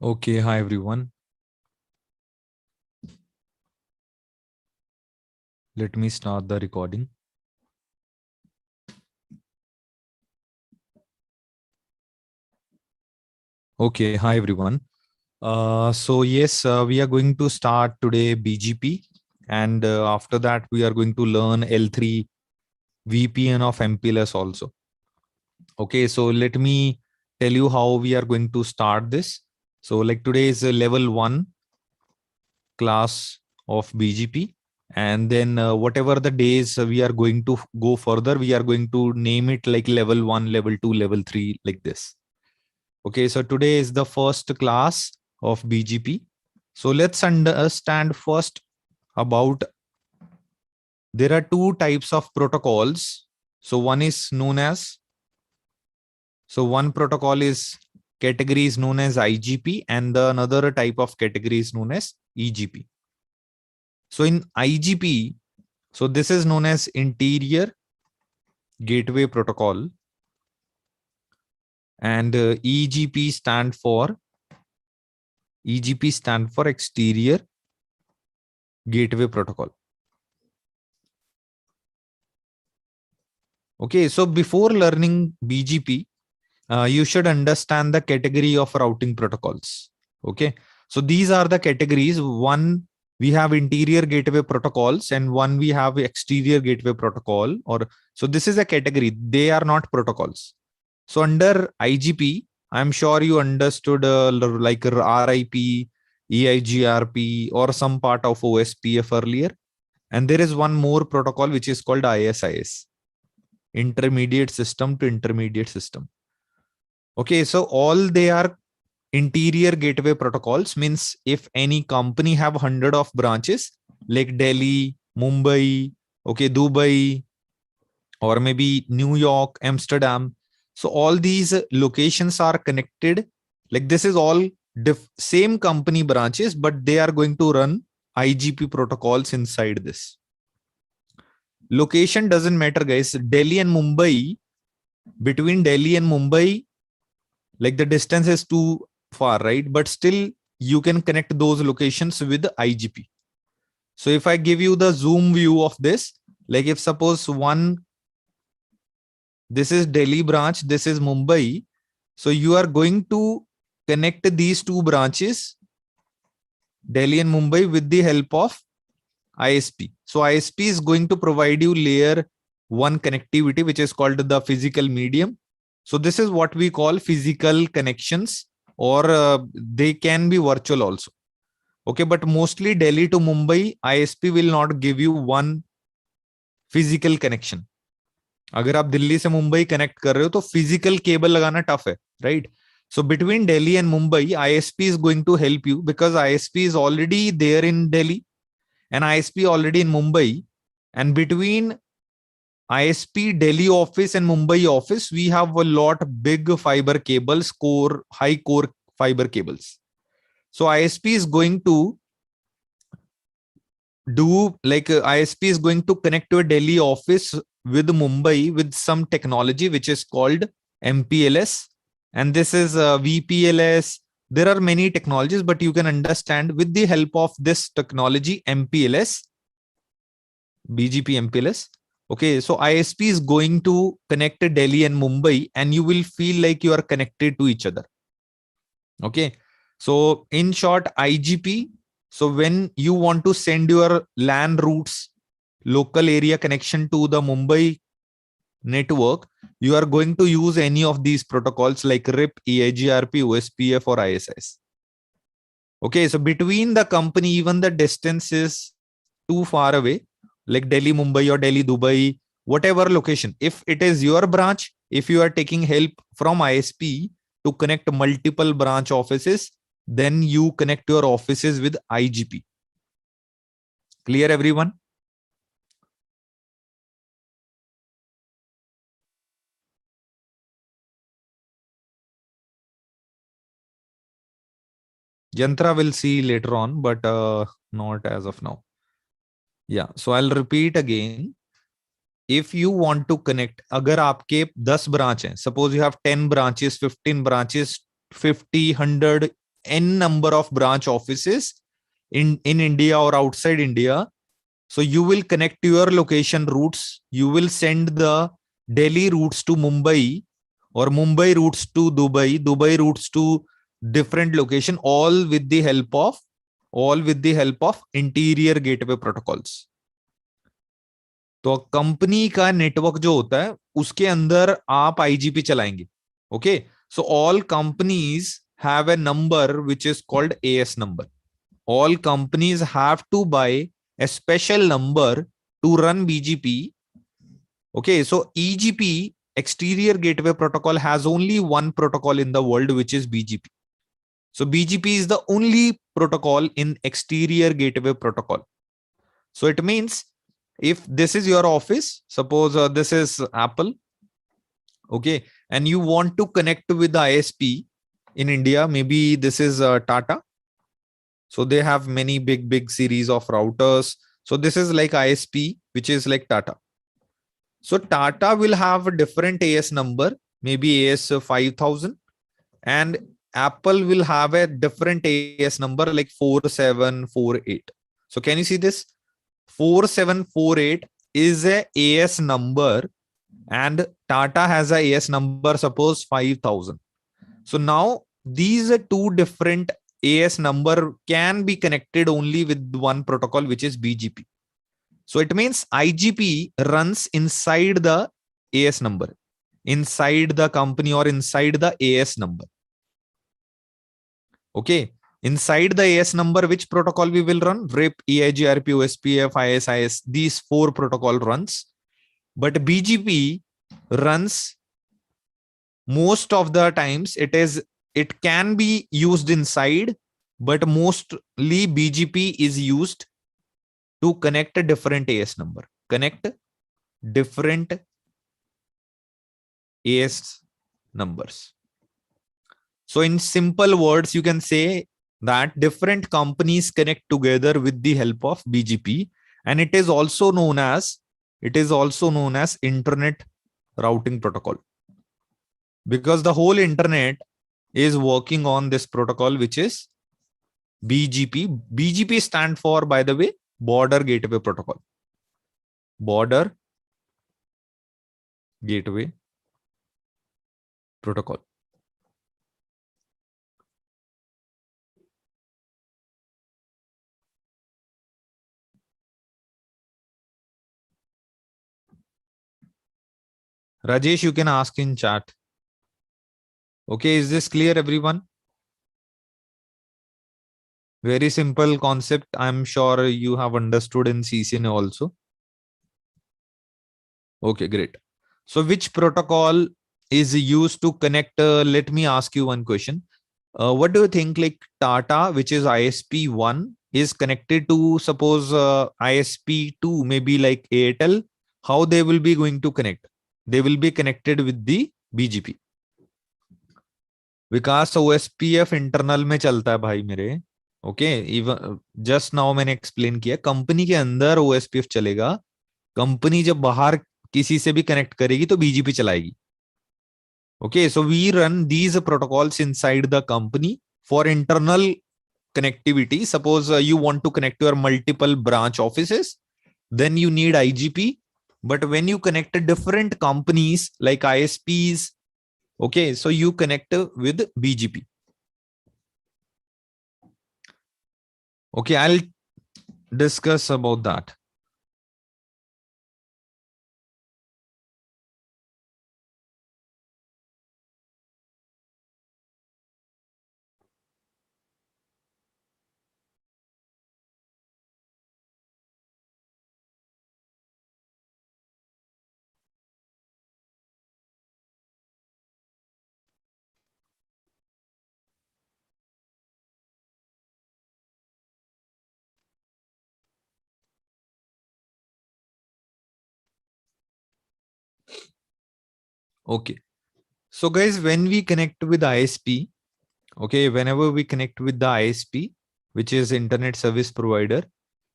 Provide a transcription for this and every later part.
Okay, hi everyone. Let me start the recording. Okay, hi everyone. So yes, we are going to start today BGP, and after that we are going to learn L3 VPN of MPLS also. Okay, so let me tell you how we are going to start this. So like today is a level 1 class of BGP, and then whatever the days we are going to go further, we are going to name it like level 1, level 2, level 3, like this. Okay, so today is the first class of BGP. So let's understand first about there are two types of protocols. So one is known as, so one protocol is category is known as IGP, and the another type of category is known as EGP. So in IGP, so this is known as interior gateway protocol, and EGP stand for exterior gateway protocol. Okay, so before learning BGP, you should understand the category of routing protocols. Okay, so these are the categories. One, we have interior gateway protocols, and one we have exterior gateway protocol. Or so this is a category. They are not protocols. So under IGP, I'm sure you understood like RIP, EIGRP, or some part of OSPF earlier. And there is one more protocol which is called ISIS, intermediate system to intermediate system. Okay, so all they are interior gateway protocols, means if any company have 100 of branches like Delhi, Mumbai, okay, Dubai, or maybe New York, Amsterdam. So all these locations are connected. Like this is all same company branches, but they are going to run IGP protocols inside this. Location doesn't matter, guys. Delhi and Mumbai, between Delhi and Mumbai, like the distance is too far, right? But still you can connect those locations with IGP. So if I give you the zoom view of this, like if suppose this is Delhi branch, this is Mumbai. So you are going to connect these two branches, Delhi and Mumbai, with the help of ISP. So ISP is going to provide you layer 1 connectivity, which is called the physical medium. So this is what we call physical connections, or they can be virtual also. Okay, but mostly Delhi to Mumbai, ISP will not give you one physical connection. अगर आप दिल्ली से Mumbai connect कर रहे हो तो physical cable लगाना tough है, right? So between Delhi and Mumbai, ISP is going to help you because ISP is already there in Delhi and ISP already in Mumbai. And between ISP Delhi office and Mumbai office, we have a lot big fiber cables, high core fiber cables. So ISP is going to do like ISP is going to connect to a Delhi office with Mumbai with some technology which is called MPLS, and this is VPLS. There are many technologies, but you can understand with the help of this technology MPLS, BGP MPLS. Okay, so ISP is going to connect Delhi and Mumbai, and you will feel like you are connected to each other. Okay, so in short, IGP. So when you want to send your LAN routes, local area connection to the Mumbai network, you are going to use any of these protocols like RIP, EIGRP, OSPF, or ISS. Okay, so between the company, even the distance is too far away, like Delhi, Mumbai, or Delhi, Dubai, whatever location. If it is your branch, if you are taking help from ISP to connect multiple branch offices, then you connect your offices with IGP. Clear, everyone? Yantra will see later on, but not as of now. Yeah, so I'll repeat again. If you want to connect, अगर आपके 10 branch हैं, suppose you have 10 branches, 15 branches, 50, 100, n number of branch offices in India or outside India. So you will connect your location routes. You will send the Delhi routes to Mumbai, or Mumbai routes to Dubai, Dubai routes to different location, all with the help of interior gateway protocols. तो company का network जो होता है उसके अंदर आप IGP चलाएंगे. Okay, so all companies have a number which is called as number. All companies have to buy a special number to run BGP. Okay, so EGP, exterior gateway protocol, has only one protocol in the world, which is BGP. So BGP is the only protocol in exterior gateway protocol. So it means if this is your office, suppose this is Apple, okay, and you want to connect with the ISP in India, maybe this is Tata. So they have many big series of routers. So this is like ISP, which is like Tata. So Tata will have a different AS number, maybe AS 5000, and Apple will have a different AS number like 4748. So can you see this? 4748 is a AS number, and Tata has a AS number, suppose 5000. So now these are two different AS number can be connected only with one protocol, which is BGP. So it means IGP runs inside the AS number, inside the company or inside the AS number. Okay, inside the AS number, which protocol we will run? RIP, EIGRP, OSPF, ISIS. These four protocol runs. But BGP runs most of the times. It can be used inside, but mostly BGP is used to connect a different AS number. Connect different AS numbers. So in simple words, you can say that different companies connect together with the help of BGP, and it is also known as internet routing protocol, because the whole internet is working on this protocol, which is BGP. BGP stand for, by the way, Border Gateway Protocol. Border Gateway Protocol. Rajesh, you can ask in chat. Okay, is this clear, everyone? Very simple concept. I'm sure you have understood in CCNA also. Okay, great. So which protocol is used to connect? Let me ask you one question. What do you think, like Tata, which is ISP1, is connected to, suppose ISP2, maybe like Airtel? How they will be going to connect? They will be connected with the BGP. Vikas OSPF internal में चलता है भाई मेरे. Okay, even just now मैंने explain किया, company के अंदर OSPF चलेगा. कंपनी जब बाहर किसी से भी कनेक्ट करेगी तो BGP चलाएगी. Okay, so we run these protocols inside the company for internal connectivity. Suppose you want to connect your multiple branch offices, then you need IGP. But when you connect to different companies like ISPs, okay, so you connect with BGP. Okay, I'll discuss about that. Okay, so guys, when we connect with ISP, okay, whenever we connect with the ISP, which is internet service provider,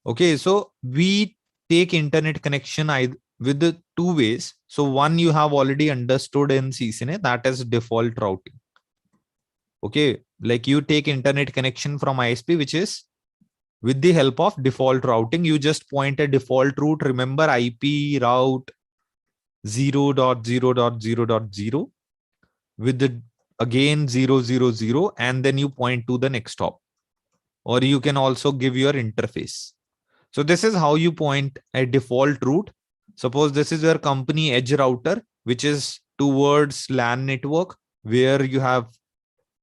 okay, so we take internet connection with the two ways. So one you have already understood in CCNA, that is default routing. Okay, like you take internet connection from ISP, which is with the help of default routing. You just point a default route. Remember IP route 0.0.0.0 with the again 000, and then you point to the next hop, or you can also give your interface. So this is how you point a default route. Suppose this is your company edge router, which is towards LAN network, where you have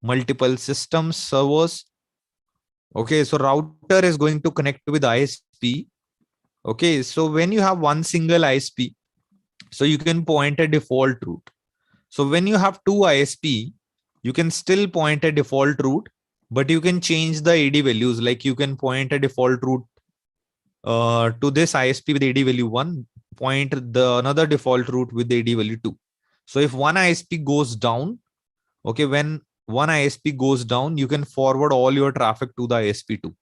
multiple systems, servers. Okay, so router is going to connect with ISP. Okay, so when you have one single ISP, so you can point a default route. So when you have two ISP, you can still point a default route, but you can change the AD values. Like you can point a default route to this ISP with AD value 1, point the another default route with AD value 2. So if one ISP goes down, okay, when one ISP goes down, you can forward all your traffic to the ISP2.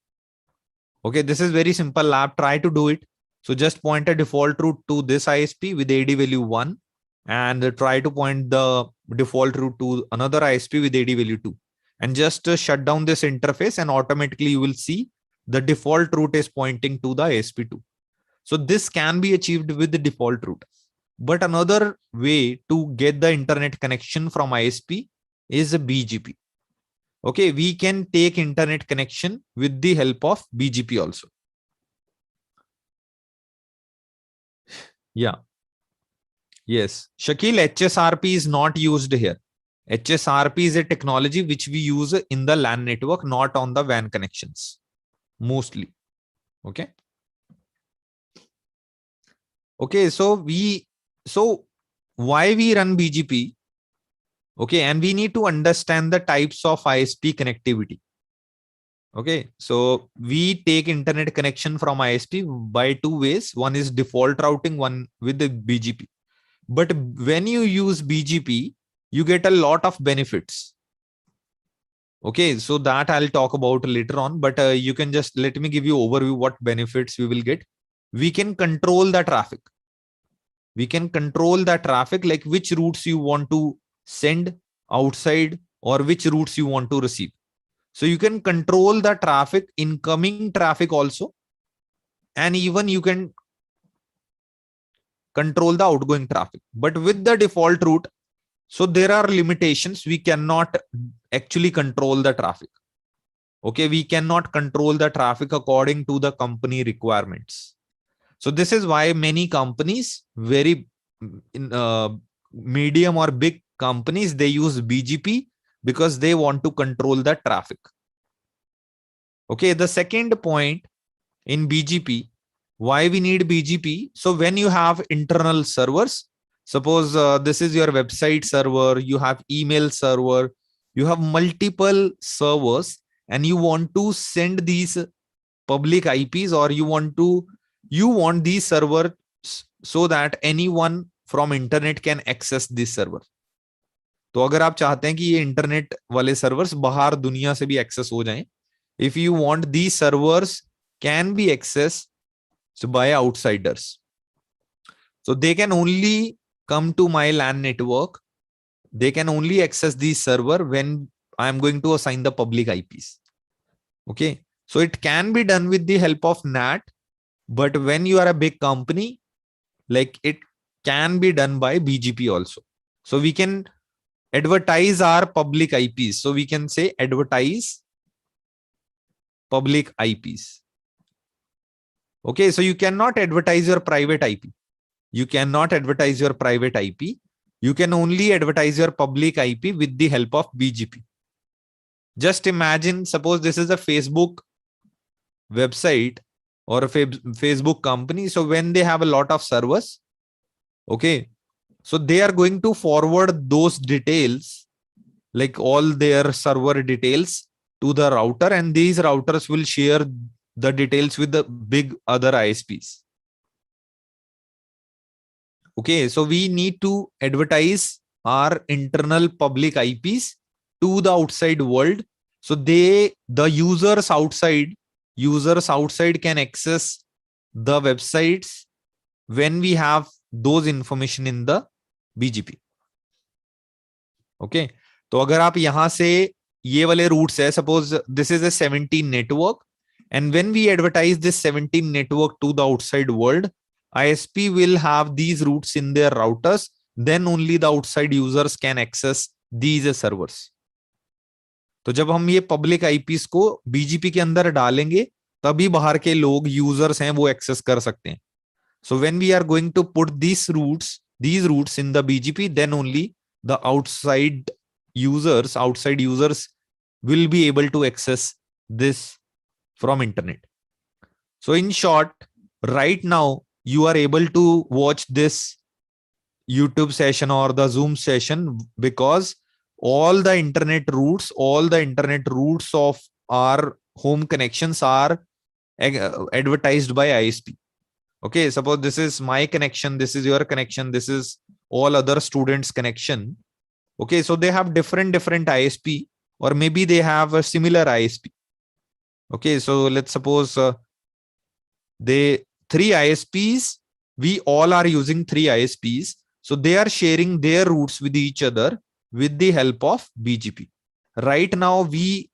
Okay, this is very simple lab. Try to do it. So just point a default route to this ISP with AD value 1, and try to point the default route to another ISP with AD value 2. And just shut down this interface, and automatically you will see the default route is pointing to the ISP2. So this can be achieved with the default route. But another way to get the internet connection from ISP is a BGP. Okay, we can take internet connection with the help of BGP also. Yeah. Yes. Shakil, HSRP is not used here. HSRP is a technology which we use in the LAN network, not on the WAN connections, mostly. Okay. Okay, so why we run BGP? Okay, and we need to understand the types of ISP connectivity. Okay, so we take internet connection from ISP by two ways. One is default routing, one with the BGP. But when you use BGP, you get a lot of benefits. Okay, so that I'll talk about later on, but you can just let me give you overview what benefits we will get. We can control the traffic. We can control the traffic, like which routes you want to send outside or which routes you want to receive. So you can control the traffic, incoming traffic also, and even you can control the outgoing traffic. But with the default route, so there are limitations. We cannot actually control the traffic. Okay, we cannot control the traffic according to the company requirements. So this is why many companies, very medium or big companies, they use BGP because they want to control the traffic. Okay, the second point in BGP, why we need BGP? So when you have internal servers, suppose this is your website server, you have email server, you have multiple servers, and you want to send these public IPs, or you want these servers so that anyone from internet can access this server. तो अगर आप चाहते हैं कि ये internet वाले servers बाहर दुनिया से भी एक्सेस हो जाएं, if you want these servers can be accessed by outsiders, so they can only come to my LAN network, they can only access these server when I am going to assign the public IPs. Okay, so it can be done with the help of NAT, but when you are a big company, like it can be done by BGP also. So we can advertise our public IPs. So we can say advertise public IPs. Okay, so you cannot advertise your private IP. You cannot advertise your private IP. You can only advertise your public IP with the help of BGP. Just imagine, suppose this is a Facebook website or a Facebook company. So when they have a lot of servers, okay, so they are going to forward those details, like all their server details, to the router, and these routers will share the details with the big other ISPs. Okay, so we need to advertise our internal public IPs to the outside world. So the users outside can access the websites when we have those information in the BGP. Okay, तो अगर आप यहां से ये वाले roots है, suppose this is a 17 network, and when we advertise this 17 network to the outside world, ISP will have these routes in their routers, then only the outside users can access these servers. तो जब हम ये public eyepiece को BGP के अंदर डालेंगे, तभी बाहर के लोग यूजर्स हैं वो एक्सेस कर सकते हैं. So when we are going to put these routes in the BGP, then only the outside users will be able to access this from internet. So in short, right now you are able to watch this YouTube session or the Zoom session because all the internet routes of our home connections are advertised by ISP. Okay, suppose this is my connection, this is your connection, this is all other students' connection. Okay, so they have different ISP, or maybe they have a similar ISP. Okay, so let's suppose they 3 ISPs, we all are using 3 ISPs. So they are sharing their routes with each other with the help of BGP. Right now, we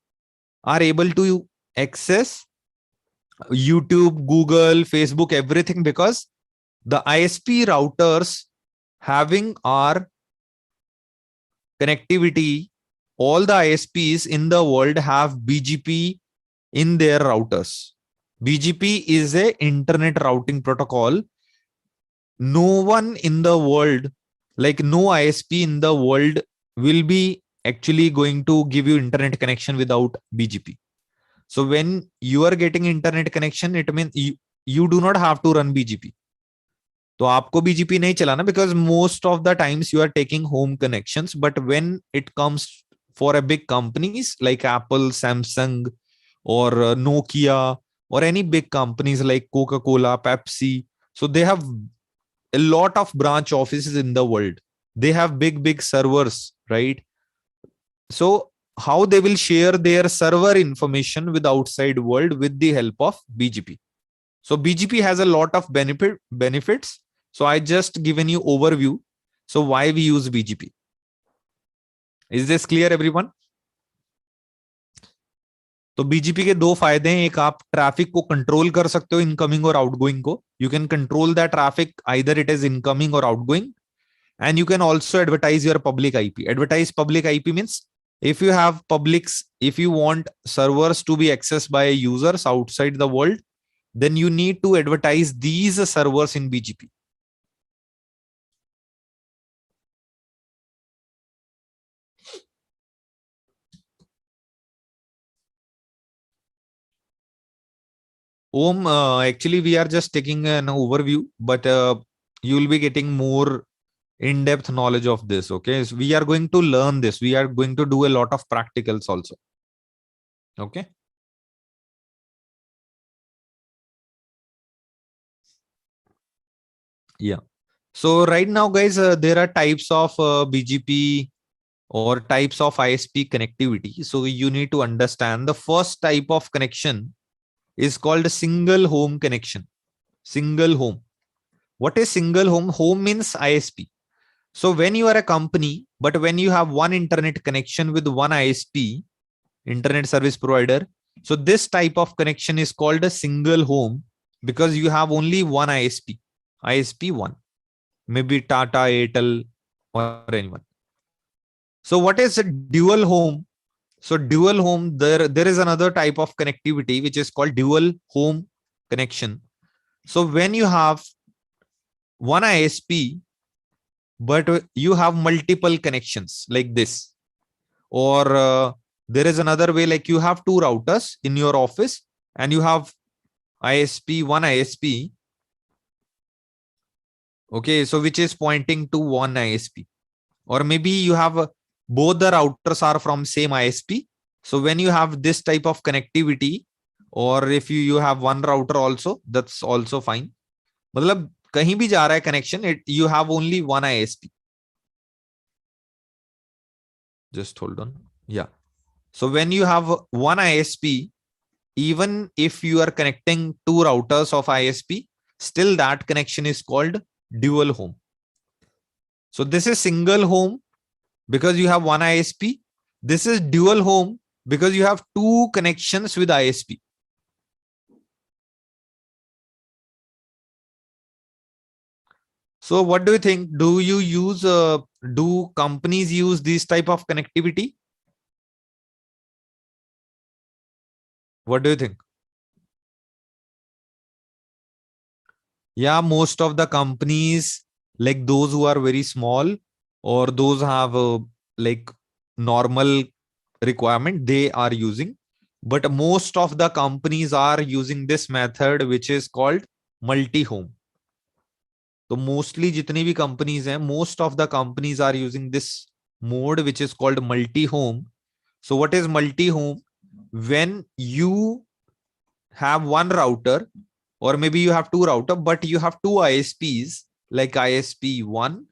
are able to access YouTube, Google, Facebook, everything because the ISP routers having our connectivity, all the ISPs in the world have BGP in their routers. BGP is a internet routing protocol. No one in the world, like no ISP in the world will be actually going to give you internet connection without BGP. So when you are getting internet connection, it means you do not have to run BGP. तो आपको BGP नहीं चलाना because most of the times you are taking home connections. But when it comes for a big companies like Apple, Samsung, or Nokia, or any big companies like Coca-Cola, Pepsi, so they have a lot of branch offices in the world. They have big servers, right? So how they will share their server information with outside world with the help of BGP. So BGP has a lot of benefits. So I just given you overview. So why we use BGP? Is this clear, everyone? तो BGP के 2 फायदे हैं. एक, आप traffic को control कर सकते हो, इनकमिंग और आउटगोइंग को. You can control the traffic either it is incoming और outgoing. And you can also advertise your public IP. Advertise public IP means if you want servers to be accessed by users outside the world, then you need to advertise these servers in BGP. Actually, we are just taking an overview, but you will be getting more in-depth knowledge of this. Okay, so we are going to learn this. We are going to do a lot of practicals also. Okay. Yeah. So right now, guys, there are types of BGP or types of ISP connectivity. So you need to understand the first type of connection is called a single home connection. Single home. What is single home? Home means ISP. So when you are a company, but when you have one internet connection with one ISP, internet service provider, so this type of connection is called a single home because you have only one ISP, ISP1, maybe Tata, Airtel, or anyone. So what is a dual home? So dual home, there is another type of connectivity which is called dual home connection. So when you have one ISP, but you have multiple connections like this, or there is another way, like you have 2 routers in your office and you have one ISP. Okay, so which is pointing to one ISP, or maybe you have both the routers are from same ISP. So when you have this type of connectivity, or if you have one router also, that's also fine. मतलब कहीं भी जा रहा है connection, you have only one ISP. Just hold on. Yeah. So when you have one ISP, even if you are connecting 2 routers of ISP, still that connection is called dual home. So this is single home because you have one ISP. This is dual home because you have two connections with ISP. So what do you think? Do you use, do companies use this type of connectivity? What do you think? Yeah, most of the companies, like those who are very small or those have like normal requirement, they are using. But most of the companies are using this method, which is called multi-home. So mostly jitni bhi companies hain, most of the companies are using this mode, which is called multi-home. So what is multi-home? When you have one router, or maybe you have two router, but you have two ISPs, like ISP 1,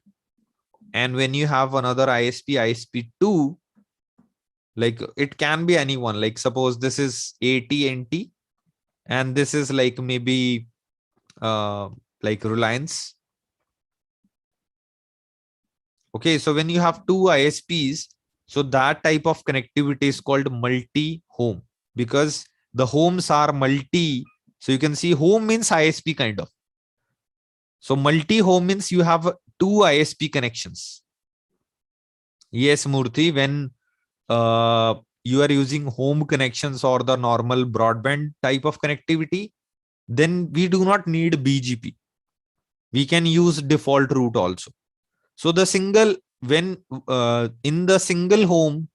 and when you have another ISP 2, like it can be anyone. Like suppose this is AT&T and this is like maybe like Reliance. Okay, so when you have two ISPs, so that type of connectivity is called multi-home, because the homes are multi. So you can see home means ISP kind of. So multi-home means you have two ISP connections. Yes, Murthy, when you are using home connections or the normal broadband type of connectivity, then we do not need BGP. We can use default route also. So the single, when in the single home,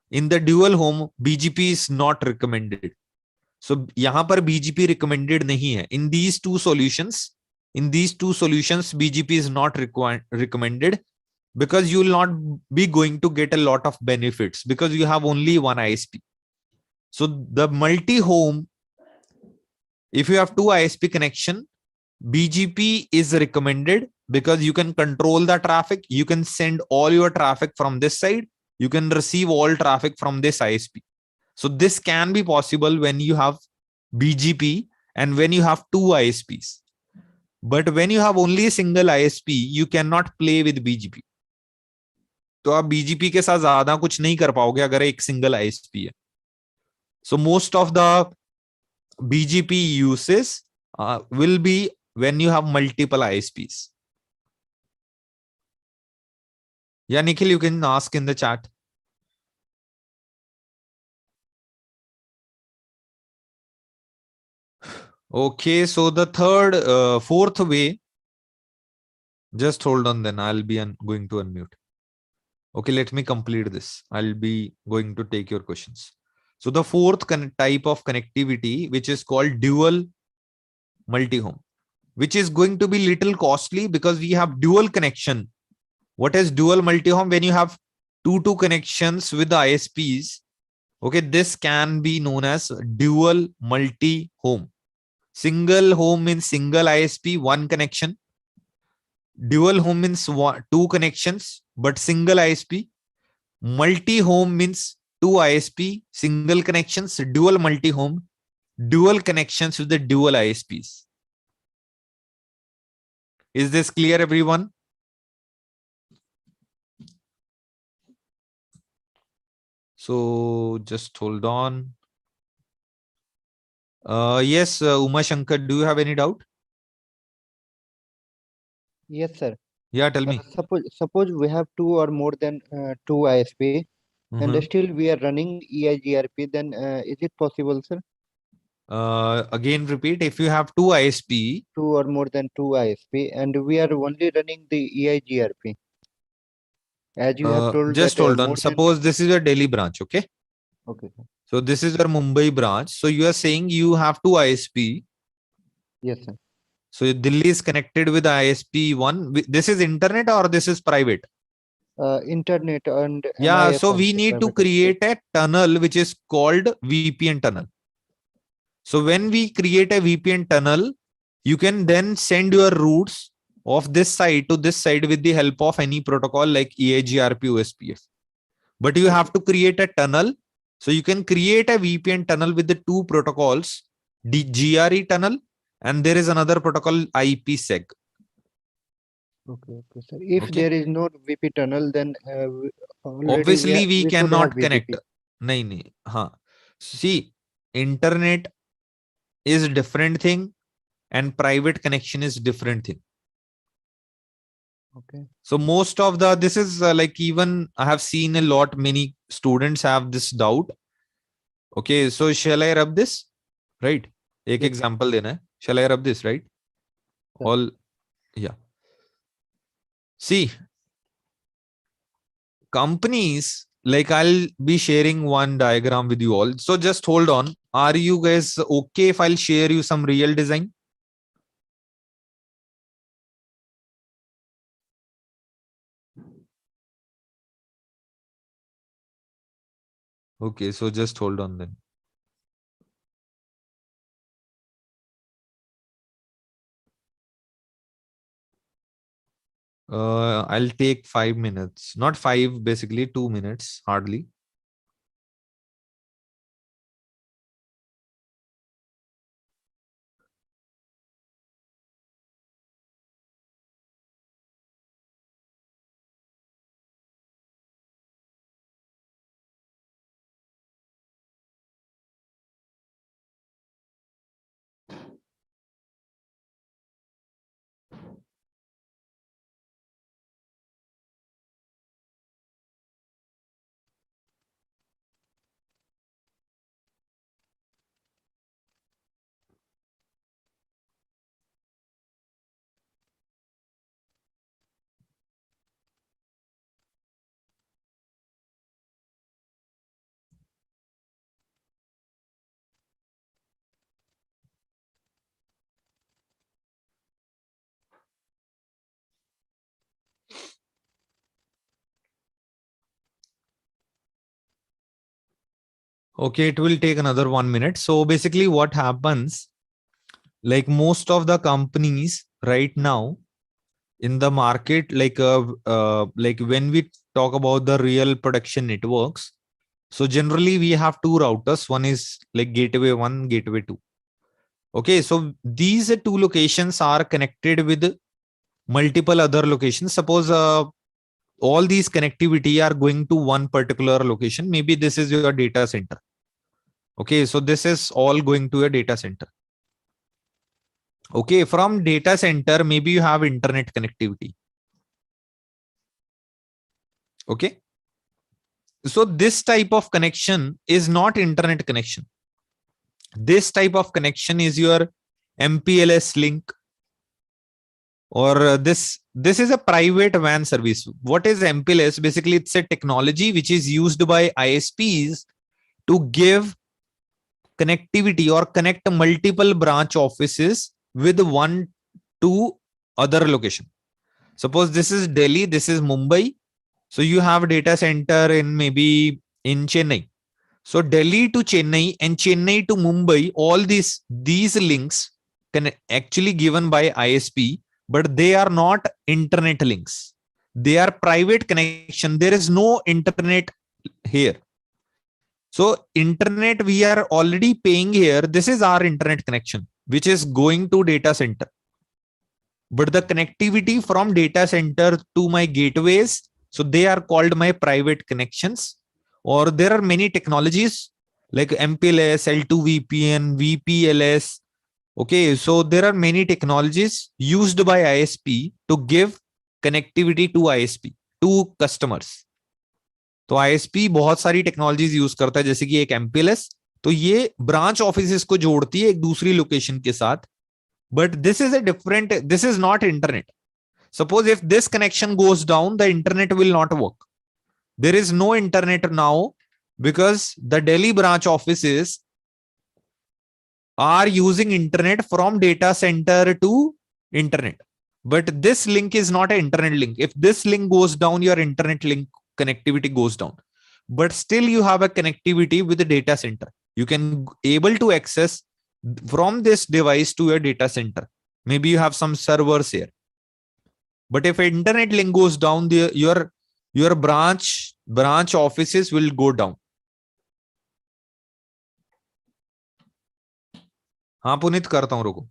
in the dual home, BGP is not recommended. So यहाँ पर BGP recommended नहीं है. In these two solutions, BGP is not recommended, because you will not be going to get a lot of benefits because you have only one ISP. So the multi-home, if you have two ISP connection, BGP is recommended because you can control the traffic. You can send all your traffic from this side. You can receive all traffic from this ISP. So this can be possible when you have BGP and when you have two ISPs. But when you have only a single ISP, you cannot play with BGP. तो आप BGP के साथ ज्यादा कुछ नहीं कर पाओगे अगर एक सिंगल ISP है. So most of the BGP uses will be when you have multiple ISPs. Yeah, Nikhil, you can ask in the chat. Okay, so the fourth way, just hold on, then I'll be going to unmute. Okay, let me complete this. I'll be going to take your questions. So the fourth type of connectivity, which is called dual multi-home, which is going to be little costly because we have dual connection. What is dual multi-home? When you have two connections with the ISPs, okay, this can be known as dual multi-home. Single home means single ISP, one connection. Dual home means two connections, but single ISP. Multi-home means two ISP, single connections. Dual multi-home, dual connections with the dual ISPs. Is this clear, everyone? So just hold on. Yes, Uma Shankar, do you have any doubt? Yes, sir. Yeah, tell me. Suppose we have two or more than two ISP, and still we are running EIGRP. Then is it possible, sir? Again, repeat. If you have two ISP, two or more than two ISP, and we are only running the EIGRP. As you have told, just that hold on. Suppose this is your Delhi branch, okay? Okay, sir. So this is your Mumbai branch. So you are saying you have two ISP. Yes, sir. So Delhi is connected with ISP 1. This is internet or this is private? Internet and Yeah, MIF so we need to create a tunnel which is called VPN tunnel. So when we create a VPN tunnel, you can then send your routes of this side to this side with the help of any protocol like EIGRP, OSPF. But you have to create a tunnel. So you can create a VPN tunnel with the two protocols, the GRE tunnel, and there is another protocol, IPsec. Okay, sir. If there is no VP tunnel, then obviously we cannot connect. नहीं, हाँ, see, internet is different thing and private connection is different thing. Okay. So most of the, this is like, even I have seen a lot, many students have this doubt. Okay, so shall I rub this? Right? एक Yes, example देना है. Shall I rub this? Right? sir. All, yeah. See, companies, like, I'll be sharing one diagram with you all. So just hold on. Are you guys okay if I'll share you some real design? Okay, so just hold on then. I'll take 5 minutes, not five, basically 2 minutes, hardly. Okay, it will take another 1 minute. So basically, what happens, like, most of the companies right now in the market, like when we talk about the real production networks, so generally we have two routers. One is like gateway one, gateway two. Okay, so these two locations are connected with multiple other locations. Suppose all these connectivity are going to one particular location. Maybe this is your data center. Okay, so this is all going to a data center. Okay, from data center, maybe you have internet connectivity. Okay, so this type of connection is not internet connection. This type of connection is your MPLS link, or this is a private WAN service. What is MPLS? Basically, it's a technology which is used by ISPs to give connectivity or connect multiple branch offices with one to other location. Suppose this is Delhi, this is Mumbai. So you have a data center in maybe in Chennai. So Delhi to Chennai and Chennai to Mumbai, all these links can actually given by ISP, but they are not internet links. They are private connection. There is no internet here. So internet we are already paying here. This is our internet connection, which is going to data center. But the connectivity from data center to my gateways, so they are called my private connections. Or there are many technologies like MPLS, L2 VPN, VPLS. Okay, so there are many technologies used by ISP to give connectivity to ISP, to customers. तो ISP बहुत सारी technologies use करता है, जैसे कि एक MPLS, तो ये ब्रांच ऑफिस को जोड़ती है एक दूसरी लोकेशन के साथ. But this is a different, this is not internet. Suppose if this connection goes down, the internet will not work. There is no internet now because the Delhi branch offices are using internet from data center to internet. But this link is not an internet link. If this link goes down, your internet link connectivity goes down. But still you have a connectivity with the data center. You can able to access from this device to your data center. Maybe you have some servers here. But if internet link goes down, your branch offices will go down. हाँ पुनीत, करता हूँ, रुको.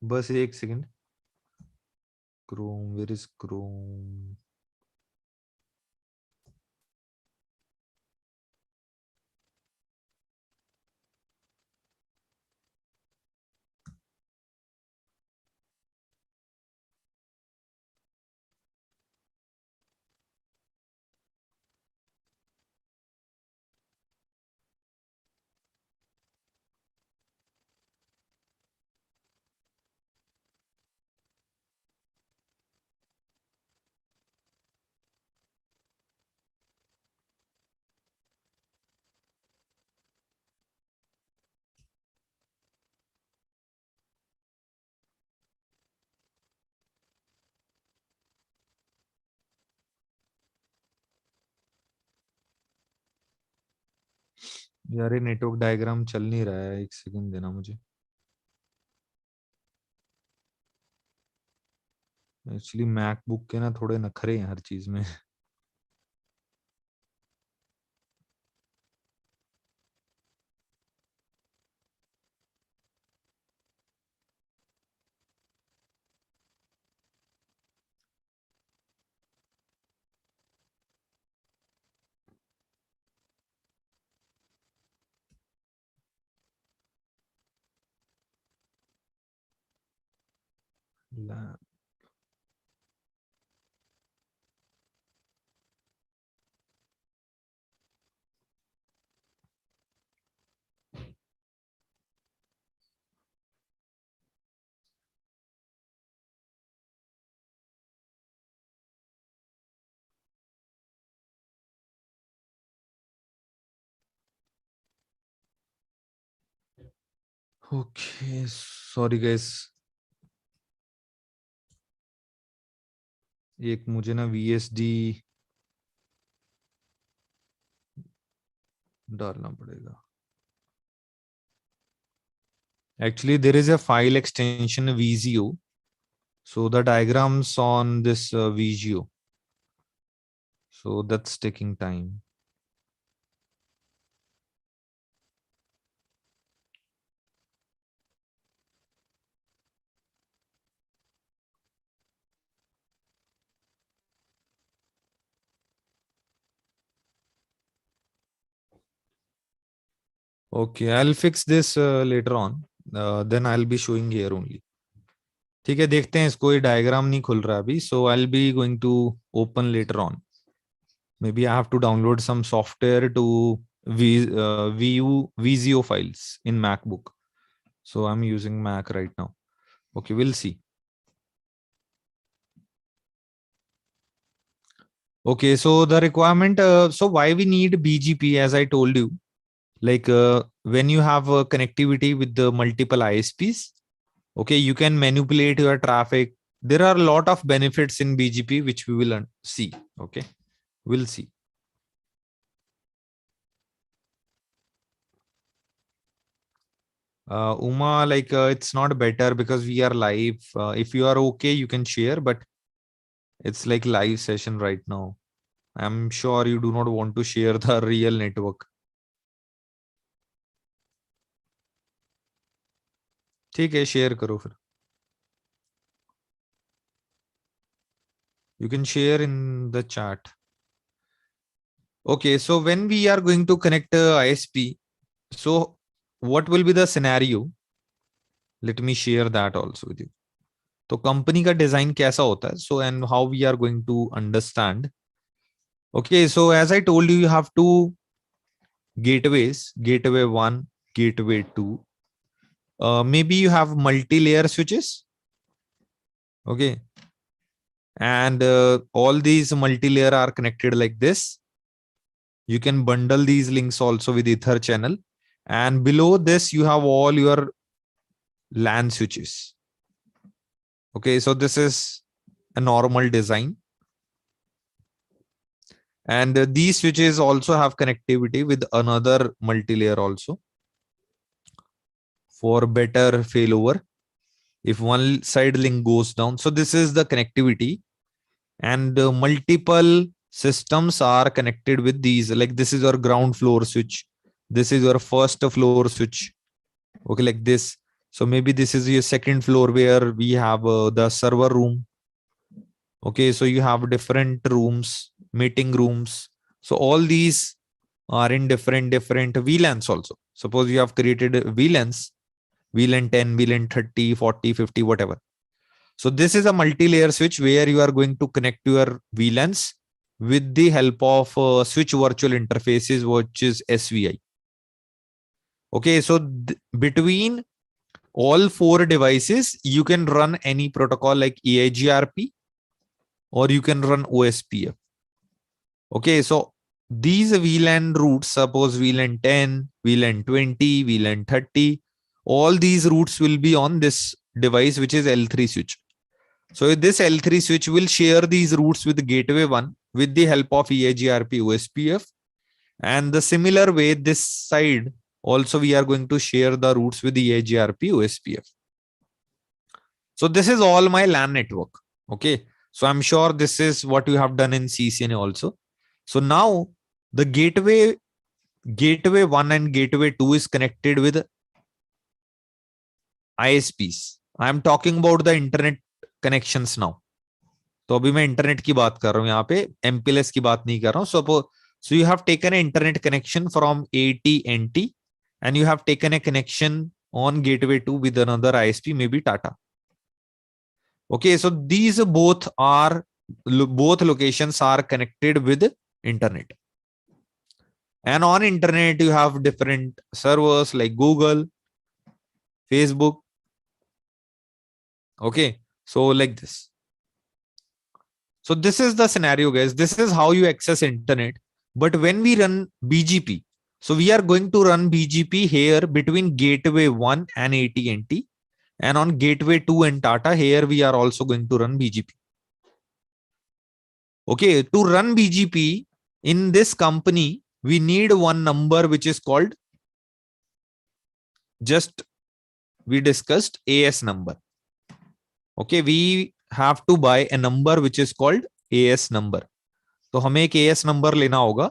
बस एक second. Chrome, where is Chrome? यार ये network diagram चल नहीं रहा है, एक सेकंड देना मुझे. एक्चुअली मैकबुक के ना थोड़े नखरे हैं हर चीज में. Okay, sorry guys. एक मुझे ना VSD डालना पड़ेगा. Actually, there is a file extension VGO. So the diagrams on this VGO. So that's taking time. Okay, I'll fix this later on. Then I'll be showing here only. ठीक है, देखते हैं इसको. ये डायग्राम नहीं खुल रहा अभी. So I'll be going to open later on. Maybe I have to download some software to view VZO files in MacBook. So I'm using Mac right now. Okay, we'll see. Okay, so the requirement, so why we need BGP, as I told you, like when you have connectivity with the multiple ISPs, okay, you can manipulate your traffic. There are a lot of benefits in BGP, which we will see. Okay, we'll see. Uma, like it's not better because we are live. If you are okay, you can share, but it's like live session right now. I'm sure you do not want to share the real network. ठीक है, share करो फिर. You can share in the chat. Okay, so when we are going to connect ISP, so what will be the scenario? Let me share that also with you. तो company का design कैसा होता है? So and how we are going to understand. Okay, so as I told you, you have two gateways, gateway 1, gateway 2. Maybe you have multi-layer switches. Okay. And all these multi-layer are connected like this. You can bundle these links also with Ether channel. And below this, you have all your LAN switches. Okay, so this is a normal design. And these switches also have connectivity with another multi-layer also for better failover if one side link goes down. So this is the connectivity. and multiple systems are connected with these. Like this is your ground floor switch, this is your first floor switch, okay, like this. So maybe this is your second floor where we have the server room. Okay, so you have different rooms, meeting rooms. So all these are in different VLANs also. Suppose you have created VLANs, VLAN 10, VLAN 30, 40, 50, whatever. So this is a multi-layer switch where you are going to connect your VLANs with the help of switch virtual interfaces, which is SVI. Okay, so between all four devices, you can run any protocol like EIGRP or you can run OSPF. Okay, so these VLAN routes, suppose VLAN 10, VLAN 20, VLAN 30, all these routes will be on this device, which is L3 switch. So this L3 switch will share these routes with gateway 1 with the help of EIGRP OSPF. And the similar way, this side also we are going to share the routes with EIGRP OSPF. So this is all my LAN network. Okay. So I'm sure this is what you have done in CCNA also. So now the gateway 1 and gateway 2 is connected with ISPs. I'm talking about the internet connections now. तो अभी मैं internet की बात कर रहा हूं, यहाँ पे MPLS की बात नहीं कर रहा हूं. So you have taken an internet connection from AT&T and you have taken a connection on gateway 2 with another ISP, maybe Tata. Okay, so these both locations are connected with internet. And on internet, you have different servers like Google, Facebook. Okay, so like this. So this is the scenario, guys. This is how you access internet. But when we run BGP, so we are going to run BGP here between gateway 1 and AT&T. And on gateway 2 and Tata, here we are also going to run BGP. Okay, to run BGP in this company, we need one number which is called, just we discussed, AS number. Okay, we have to buy a number which is called AS number. तो हमें एक AS number लेना होगा.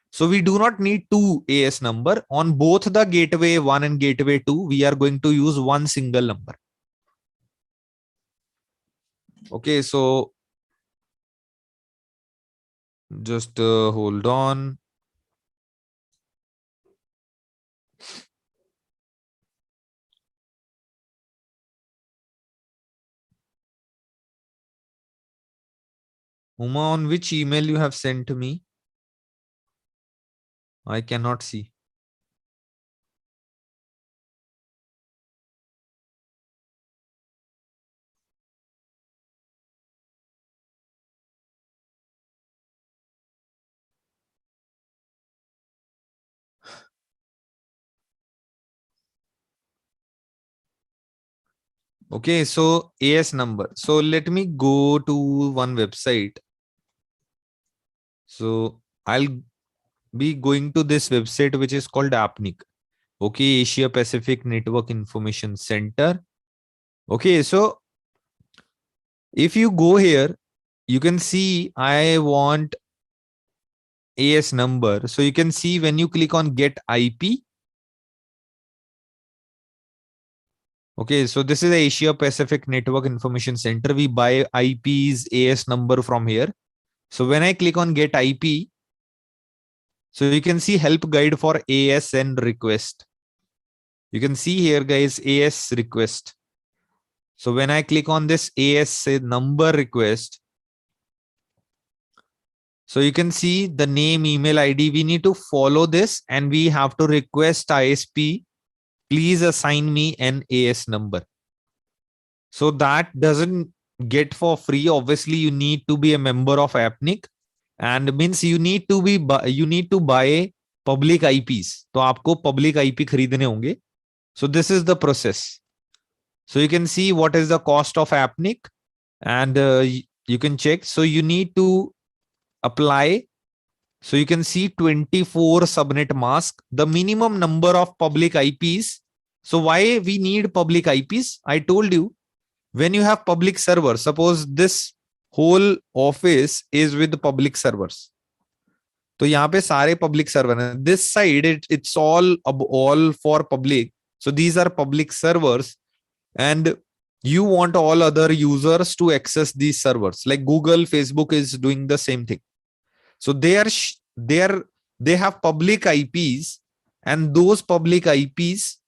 So we do not need two AS number. On both the gateway 1 and gateway 2, we are going to use one single number. Okay, so just hold on. Uma, on which email you have sent to me? I cannot see. Okay, so AS number. So let me go to one website. So I'll be going to this website, which is called APNIC. Okay, Asia Pacific Network Information Center. Okay, so if you go here, you can see I want AS number. So you can see when you click on get IP. Okay, so this is the Asia Pacific Network Information Center. We buy IP's AS number from here. So when I click on get IP, so you can see help guide for ASN request. You can see here, guys, AS request. So when I click on this AS number request, so you can see the name, email ID. We need to follow this and we have to request ISP, please assign me an AS number. So that doesn't get for free. Obviously, you need to be a member of APNIC and means you need to buy public IPs. तो आपको public IP खरीदने होंगे. So this is the process. So you can see what is the cost of APNIC and you can check. So you need to apply. So you can see 24 subnet mask, the minimum number of public IPs. So why we need public IPs? I told you, when you have public server, suppose this whole office is with public servers. तो यहाँ पे सारे public server हैं. This side it's all for public. So these are public servers, and you want all other users to access these servers. Like Google, Facebook is doing the same thing. So they have public IPs, and those public IPs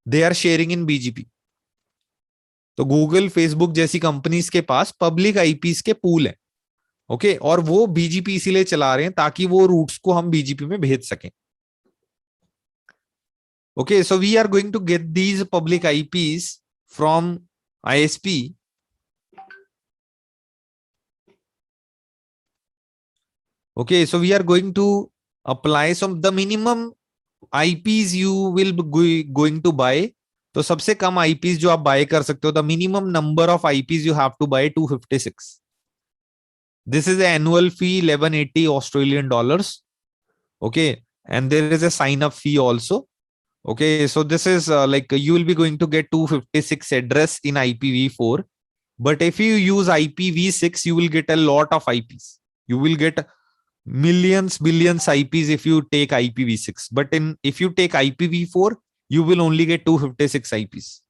they are sharing in BGP. तो Google Facebook जैसी companies के पास public eyepiece के pool है. Okay, और वो BGP इसीलिए चला रहे हैं ताकि वो रूट्स को हम बीजीपी में भेज सकें. Okay, so we are going to get these public IPs from ISP. Okay, so we are going to apply some the minimum IPs you will be going to buy. तो सबसे कम IPs जो आप bye कर सकते हो, the minimum number of IPs you have to buy 256. This is the annual fee 1180 Australian dollars. Okay, and there is a sign up fee also. Okay, so this is like you will be going to get 256 address in IPv4, but if you use IPv6 you will get a lot of IPs. You will get millions, billions IPs if you take IPv6, but if you take IPv4 you will only get 256 IPs.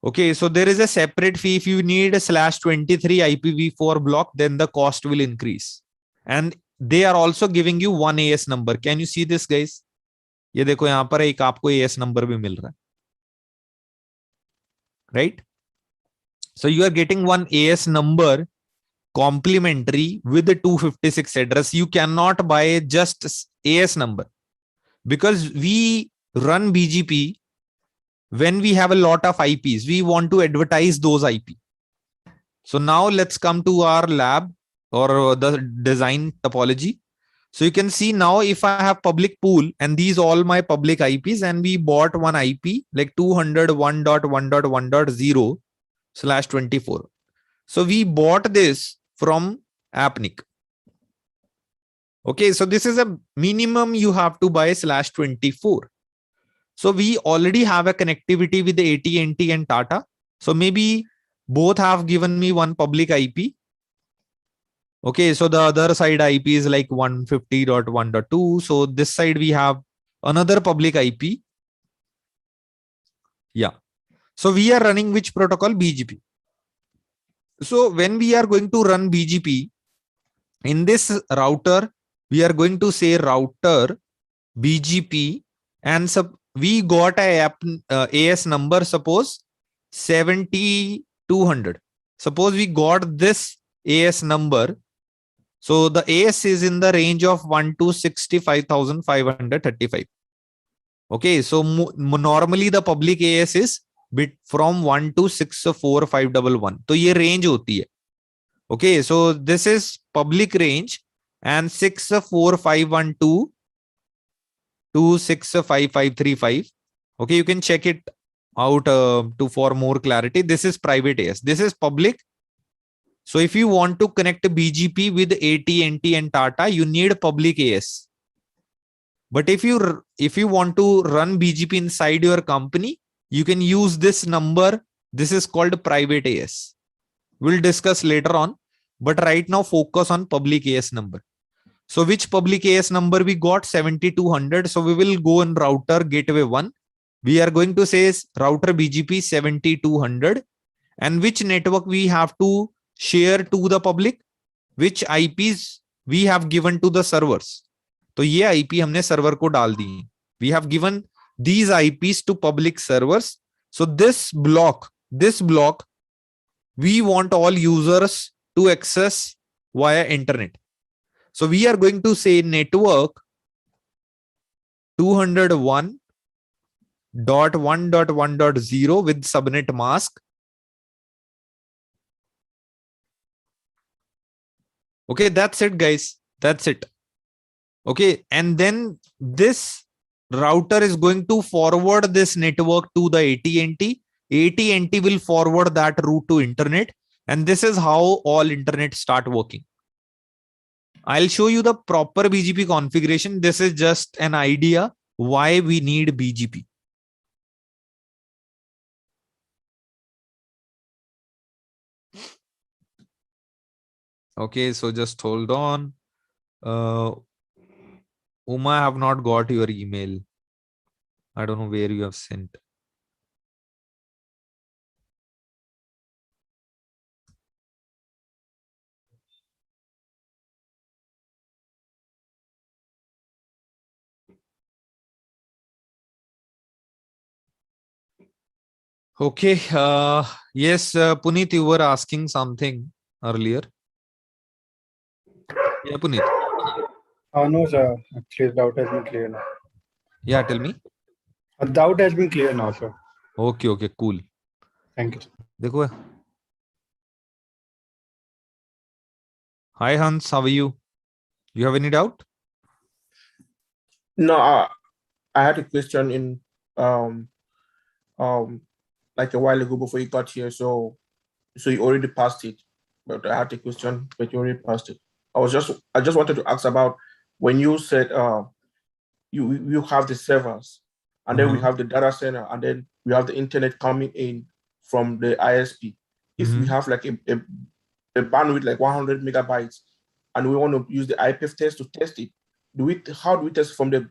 Okay, so there is a separate fee. If you need a /23 IPv4 block, then the cost will increase. And they are also giving you one AS number. Can you see this, guys? ये देखो यहाँ पर एक आपको AS number भी मिल रहा है, right? So you are getting one AS number complimentary with the 256 address. You cannot buy just AS number because we run BGP. When we have a lot of IPs, we want to advertise those IP. So now let's come to our lab or the design topology. So you can see now if I have public pool and these all my public IPs, and we bought one IP like 201.1.1.0/24. So we bought this from AppNic. Okay, so this is a minimum you have to buy /24. So we already have a connectivity with the AT&T and Tata. So maybe both have given me one public IP. Okay, so the other side IP is like 150.1.2. So this side we have another public IP. Yeah. So we are running which protocol? BGP. So when we are going to run BGP in this router, we are going to say router BGP, and we got a AS number, suppose 7200. Suppose we got this AS number. So the AS is in the range of 1,265,535. Okay, so normally the public AS is bit from 1,264,511. तो ये range होती है. Okay, so this is public range, and 64512 265,535. Okay, you can check it out for more clarity. This is private AS. This is public. So if you want to connect BGP with AT&T and Tata, you need public AS. But if you want to run BGP inside your company, you can use this number. This is called private AS. We'll discuss later on, but right now focus on public AS number. So which public AS number we got? 7200. So we will go in router gateway 1. We are going to say router BGP 7200, and which network we have to share to the public, which IPs we have given to the servers. तो ये IP हमने server को डाल दी. We have given these IPs to public servers. So this block, we want all users to access via internet. So we are going to say network 201.1.1.0 with subnet mask. Okay, that's it, guys. That's it. Okay, and then this router is going to forward this network to the AT&T. AT&T will forward that route to internet, and this is how all internet start working. I'll show you the proper BGP configuration. This is just an idea why we need BGP. Okay, so just hold on. Uma, I have not got your email. I don't know where you have sent. Okay. Yes, Puneet, you were asking something earlier. Yeah, Puneet. No, sir. Actually, the doubt has been clear now. Yeah, tell me. The doubt has been clear now, sir. Okay, okay, cool. Thank you, sir. देखो. Hi Hans, how are you? You have any doubt? No, I had a question in um um like a while ago before you got here. So you already passed it, but I had a question, but you already passed it. I just wanted to ask about when you said you have the servers, and then we have the data center, and then we have the internet coming in from the ISP. If we have like a bandwidth like 100 megabytes, and we want to use the IPF test to test it, how do we test from the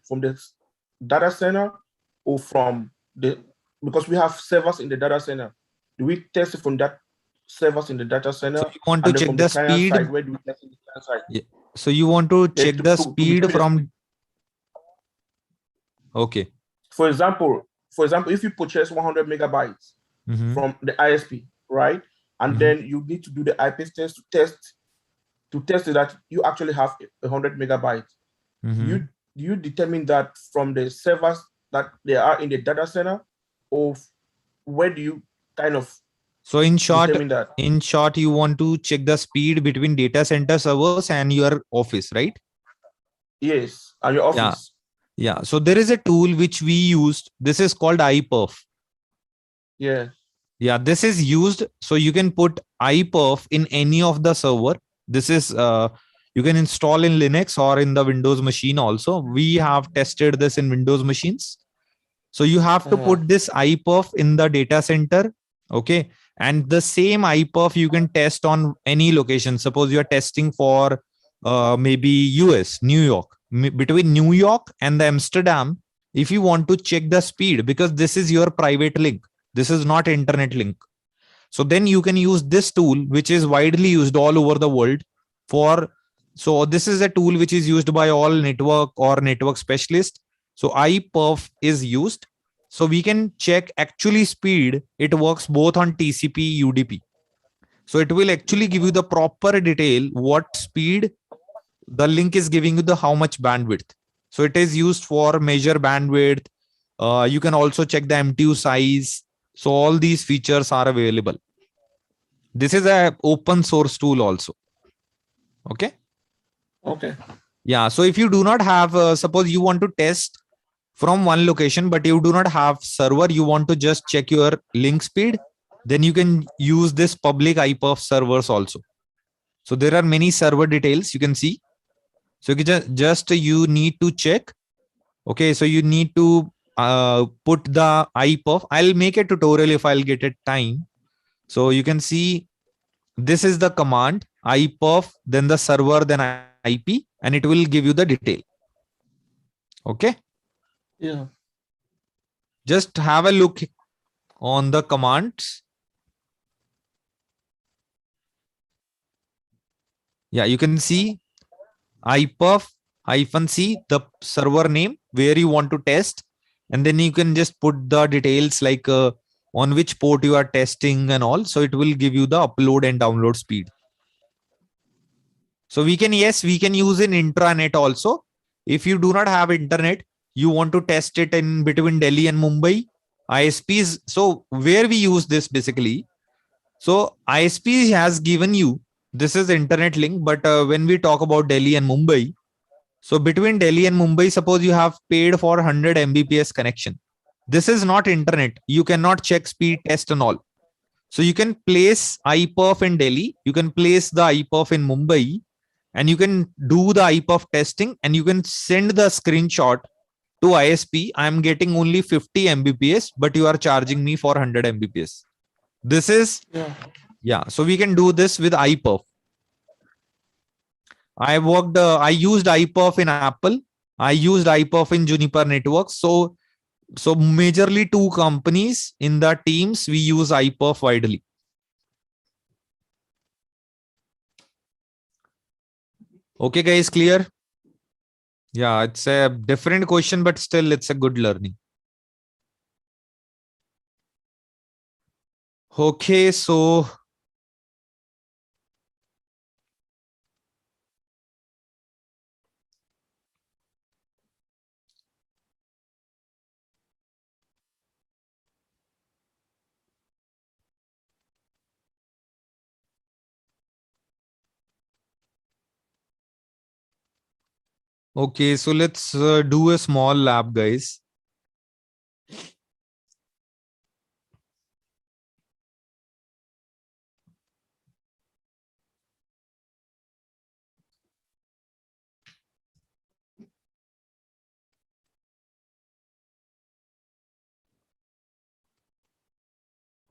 data center or from the, because we have servers in the data center? Do we test it from that servers in the data center, So you want to and then check from the the client speed? side, where do we test it the client side? Yeah. So you want to Yeah, check the to speed determine the from. speed. Okay. For example, if you purchase 100 megabytes from the ISP, right, and then you need to do the IP test to test it that you actually have 100 megabytes. You determine that from the servers that they are in the data center, or where do you kind of So in determine that? short, you want to check the speed between data center servers and your office, right? Yes, and your Yeah. office. Yeah. So there is a tool which we used. This is called iPerf. Yeah. Yeah, this is used. So you can put iPerf in any of the server. This is you can install in Linux or in the Windows machine also. We have tested this in Windows machines. So you have to put this iPerf in the data center. Okay. And the same iPerf you can test on any location. Suppose you are testing for maybe US, New York. Between New York and the Amsterdam, if you want to check the speed, because this is your private link, this is not internet link. So then you can use this tool, which is widely used all over the world for. So this is a tool which is used by all network or network specialists. So iPerf is used. So we can check actually speed. It works both on TCP, UDP. So it will actually give you the proper detail what speed the link is giving you, the how much bandwidth. So it is used for measure bandwidth. You can also check the MTU size. So all these features are available. This is a open source tool also. Okay. Okay. Yeah. So if you do not have, suppose you want to test from one location, but you do not have server, you want to just check your link speed, then you can use this public iPerf servers also. So there are many server details you can see. So you just you need to check. Okay. So you need to put the iPerf. I'll make a tutorial if I'll get it time. So you can see this is the command iperf, then the server, then IP, and it will give you the detail. Okay. Yeah. Just have a look on the commands. Yeah, you can see iperf -c, the server name where you want to test, and then you can just put the details like on which port you are testing and all. So it will give you the upload and download speed. So we can, yes, we can use in intranet also. If you do not have internet, you want to test it in between Delhi and Mumbai, ISPs. So where we use this basically. So ISP has given you, this is internet link, but when we talk about Delhi and Mumbai, so between Delhi and Mumbai, suppose you have paid for 100 Mbps connection. This is not internet. You cannot check speed test and all. So you can place iPerf in Delhi, you can place the iPerf in Mumbai, and you can do the iPerf testing, and you can send the screenshot to ISP. I'm getting only 50 Mbps, but you are charging me for 100 Mbps. This is, yeah. So we can do this with iPerf. I worked, I used iPerf in Apple. I used iPerf in Juniper Networks. So majorly two companies in the teams, we use iPerf widely. Okay, guys, clear? Yeah, it's a different question, but still it's a good learning. Okay, so okay, so let's do a small lab, guys.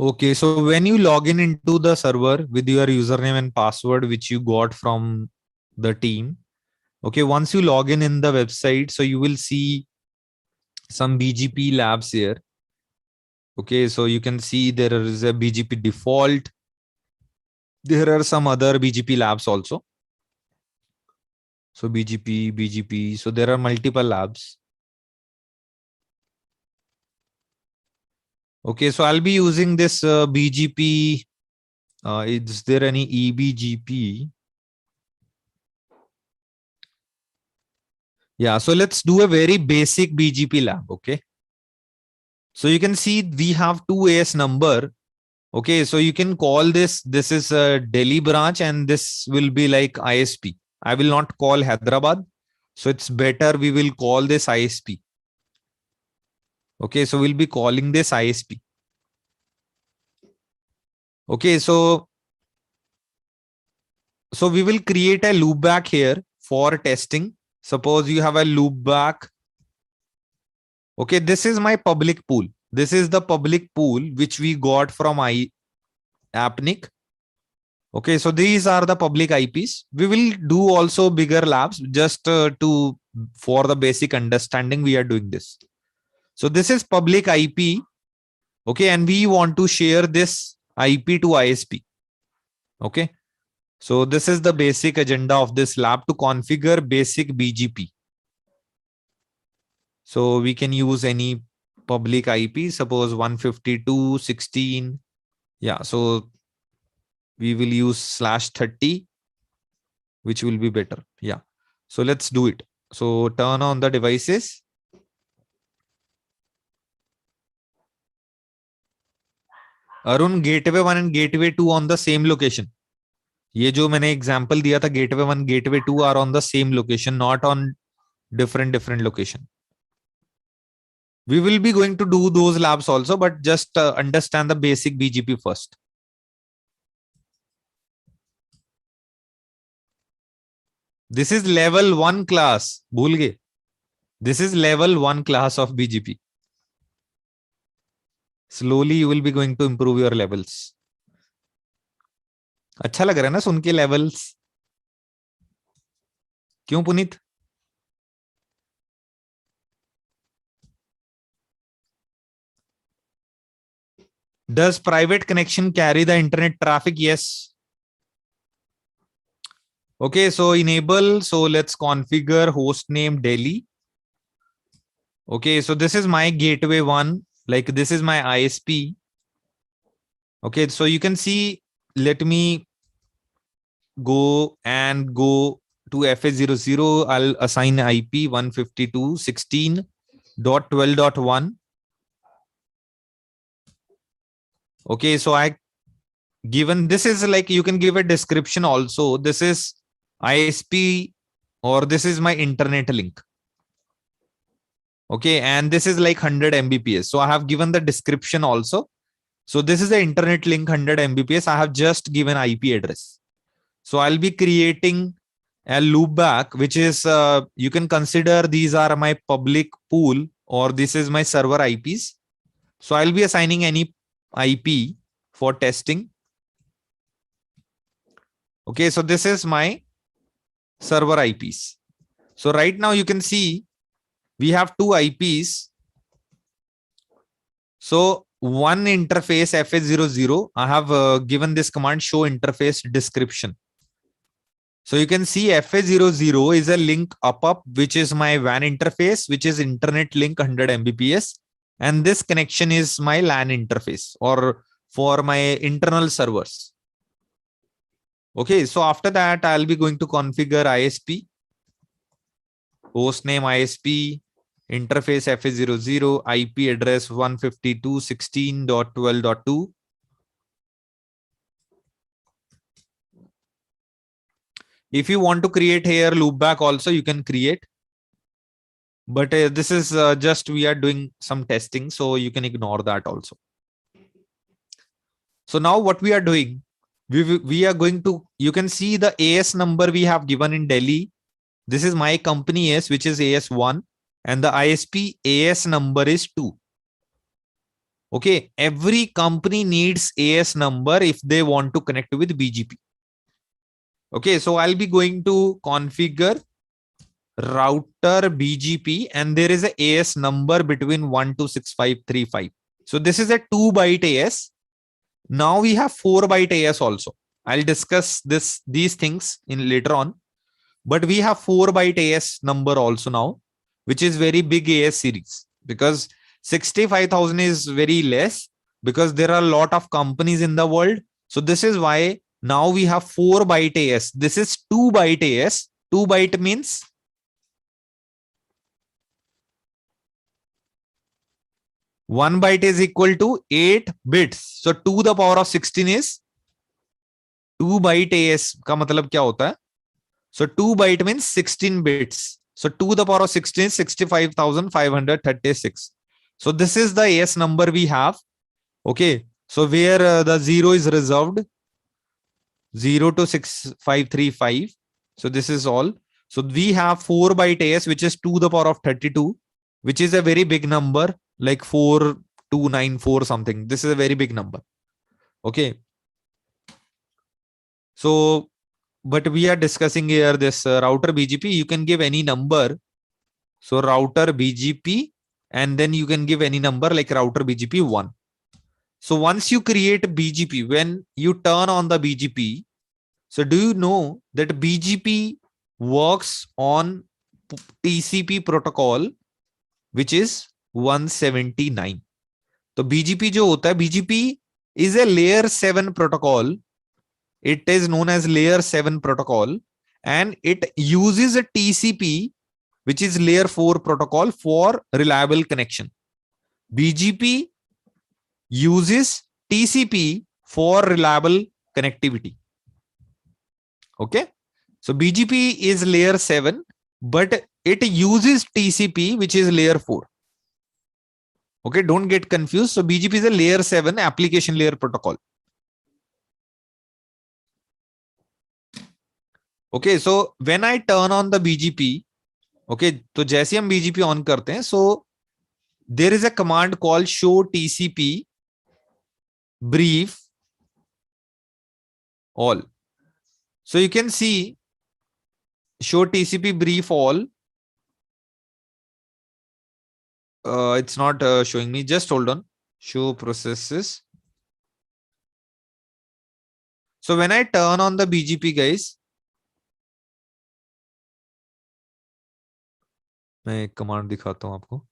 Okay, so when you log in into the server with your username and password, which you got from the team, okay, once you log in the website, so you will see some BGP labs here. Okay, so you can see there is a BGP default. There are some other BGP labs also. So BGP. So there are multiple labs. Okay, so I'll be using this BGP. Is there any eBGP? Yeah, so let's do a very basic BGP lab. Okay. So you can see we have two AS number. Okay, so you can call this is a Delhi branch and this will be like ISP. I will not call Hyderabad. So it's better we will call this ISP. Okay, so we'll be calling this ISP. Okay, so we will create a loopback here for testing. Suppose you have a loopback. Okay, this is my public pool. This is the public pool which we got from Appnik. Okay, so these are the public IPs. We will do also bigger labs just for the basic understanding we are doing this. So this is public IP. Okay, and we want to share this IP to ISP. Okay, so this is the basic agenda of this lab to configure basic BGP. So we can use any public IP, suppose 152.16. Yeah, so we will use /30, which will be better. Yeah, so let's do it. So turn on the devices. Arun, gateway 1 and gateway 2 on the same location. ये जो मैंने example दिया था gateway 1 gateway 2 are on the same location, not on different location. We will be going to do those labs also, but just understand the basic BGP first. This is level 1 class. भूल गए. This is level 1 class of BGP. Slowly you will be going to improve your levels. अच्छा लग रहा है ना सुन के levels? क्यों Puneet? Does private connection carry the internet traffic? Yes. Okay, so enable. So let's configure host name Delhi. Okay, so this is my gateway 1. Like this is my ISP. Okay, so you can see, let me go to FA00. I'll assign IP 152.16.12.1. Okay, so I given this is like you can give a description also. This is ISP or this is my internet link. Okay, and this is like 100 Mbps. So I have given the description also. So this is the internet link 100 Mbps. I have just given IP address. So I'll be creating a loopback, which is you can consider these are my public pool or this is my server IPs. So I'll be assigning any IP for testing. Okay, so this is my server IPs. So right now you can see we have two IPs. So one interface FA00, I have given this command show interface description. So you can see FA00 is a link up, which is my WAN interface, which is internet link 100 Mbps. And this connection is my LAN interface or for my internal servers. Okay, so after that, I'll be going to configure ISP, hostname ISP, interface FA00, IP address 152.16.12.2. If you want to create here loopback also, you can create. But this is just we are doing some testing, so you can ignore that also. So now what we are doing, we are going to, you can see the AS number we have given in Delhi. This is my company AS, which is AS1, and the ISP AS number is 2. Okay, every company needs AS number if they want to connect with BGP. Okay, so I'll be going to configure router BGP, and there is a AS number between 1 to 6535. So this is a 2-byte AS. Now we have 4-byte AS also. I'll discuss these things in later on. But we have 4-byte AS number also now, which is very big AS series, because 65,000 is very less because there are a lot of companies in the world. So this is why now we have 4-byte AS. This is 2-byte AS. 2-byte means 1 byte is equal to 8 bits. So 2 to the power of 16 is 2-byte AS. का मतलब क्या होता है? So 2 byte means 16 bits. So 2 to the power of 16 is 65,536. So this is the AS number we have. Okay. So where the 0 is reserved, 0 to 6535. So this is all. So we have 4-byte AS, which is 2 to the power of 32, which is a very big number, like 4294 something. This is a very big number. Okay. So, but we are discussing here this router BGP. You can give any number. So router BGP, and then you can give any number like router BGP 1. So once you create BGP, when you turn on the BGP, so do you know that BGP works on TCP protocol, which is 179. So BGP जो होता है, BGP is a layer 7 protocol. It is known as layer 7 protocol, and it uses a TCP, which is layer 4 protocol for reliable connection. BGP uses TCP for reliable connectivity. Okay. So BGP is layer 7, but it uses TCP, which is layer 4. Okay. Don't get confused. So BGP is a layer 7 application layer protocol. Okay. So when I turn on the BGP, okay, तो जैसे हम BGP on करते हैं, so there is a command called show TCP brief all. So you can see show TCP brief all. It's not showing me. Just hold on. Show processes. So when I turn on the BGP, guys, मैं एक command दिखाता हूं आपको.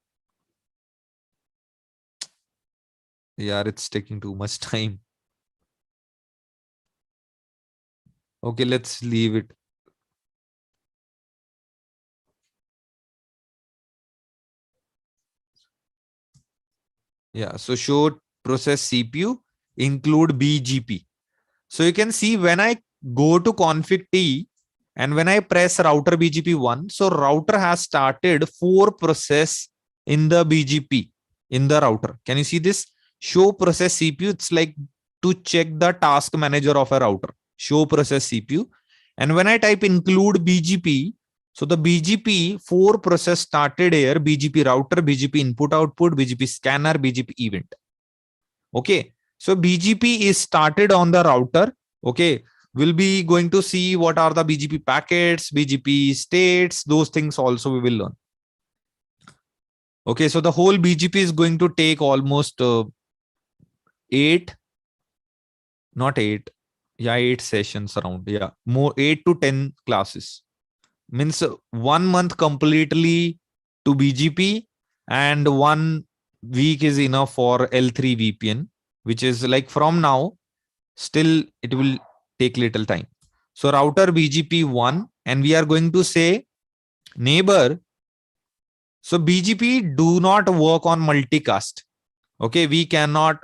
यार, it's taking too much time. Okay, let's leave it. Yeah, so show process CPU include BGP. So you can see when I go to config T and when I press router BGP 1, so router has started 4 process in the BGP in the router. Can you see this? Show process CPU. It's like to check the task manager of a router. Show process CPU. And when I type include BGP, so the BGP 4 process started here: BGP router, BGP input output, BGP scanner, BGP event. Okay. So BGP is started on the router. Okay. We'll be going to see what are the BGP packets, BGP states, those things also we will learn. Okay, so the whole BGP is going to take almost 8, not 8, yeah, 8 sessions around, yeah, more 8 to 10 classes. Means 1 month completely to BGP, and 1 week is enough for L3 VPN, which is like from now, still it will take little time. So router BGP 1, and we are going to say neighbor. So BGP do not work on multicast. Okay, we cannot.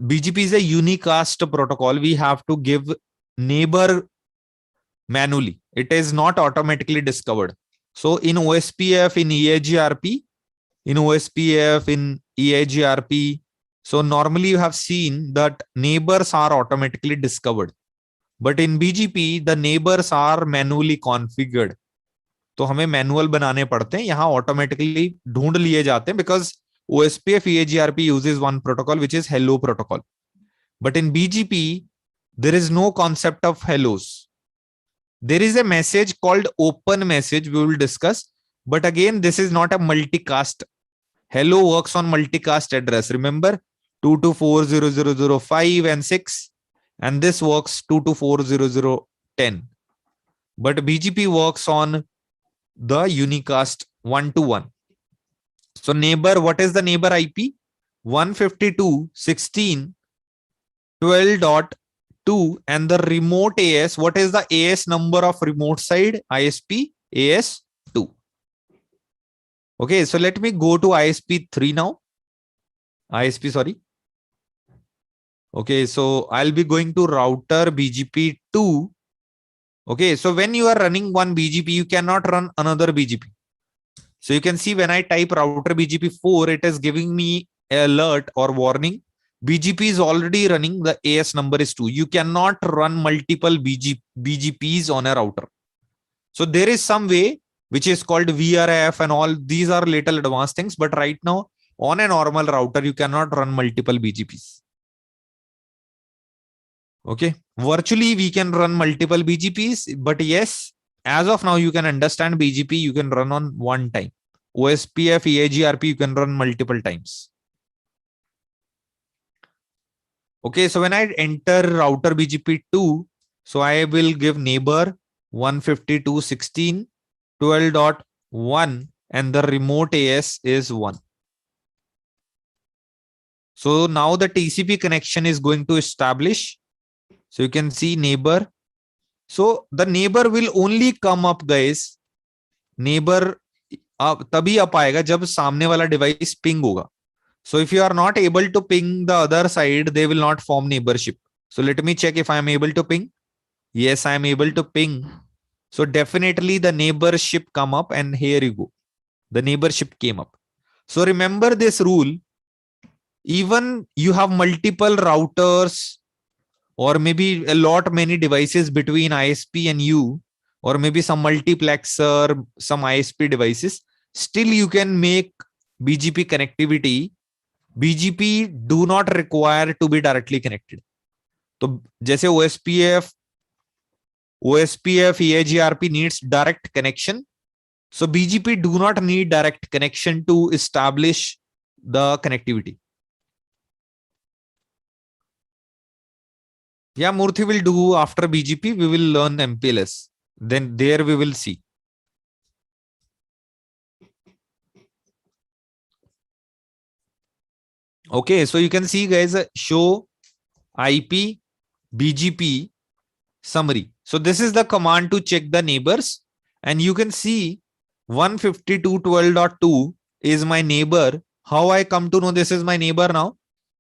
BGP is a unicast protocol. We have to give neighbor manually. It is not automatically discovered. So in OSPF, in EIGRP, in EIGRP, so normally you have seen that neighbors are automatically discovered. But in BGP, the neighbors are manually configured. तो हमें manual बनाने पड़ते हैं, यहाँ automatically ढूंढ लिए जाते हैं, because OSPF EIGRP uses one protocol which is hello protocol. But in BGP, there is no concept of hellos. There is a message called open message we will discuss. But again, this is not a multicast. Hello works on multicast address. Remember 224.0.0.0.5 and 6. And this works 224.0.0.10. But BGP works on the unicast 1-to-1. So neighbor, what is the neighbor IP? 152.16.12.2, and the remote AS, what is the AS number of remote side? ISP AS2. Okay, so let me go to ISP3 now. ISP, sorry. Okay, so I'll be going to router BGP2. Okay, so when you are running one BGP, you cannot run another BGP. So you can see when I type router BGP4, it is giving me alert or warning. BGP is already running, the AS number is 2. You cannot run multiple BGPs on a router. So there is some way which is called VRF and all. These are little advanced things, but right now on a normal router, you cannot run multiple BGPs. Okay, virtually we can run multiple BGPs, but yes, as of now you can understand BGP you can run on one time. OSPF, EIGRP you can run multiple times. Okay, so when I enter router BGP2, so I will give neighbor 152.16.12.1 and the remote AS is 1. So now the TCP connection is going to establish. So you can see neighbor. So the neighbor will only come up, guys. Neighbor तभी up आएगा जब सामने वाला device ping होगा. So if you are not able to ping the other side, they will not form neighborship. So let me check if I am able to ping. Yes, I am able to ping. So definitely the neighborship come up, and here you go. The neighborship came up. So remember this rule. Even you have multiple routers, or maybe many devices between ISP and you, or maybe some multiplexer, some ISP devices, still you can make BGP connectivity. BGP do not require to be directly connected. So जैसे OSPF EIGRP needs direct connection. So BGP do not need direct connection to establish the connectivity. Yeah, Murthy will do after BGP. We will learn MPLS. Then there we will see. Okay, so you can see, guys, show IP BGP summary. So this is the command to check the neighbors, and you can see 152.12.2 is my neighbor. How I come to know this is my neighbor now?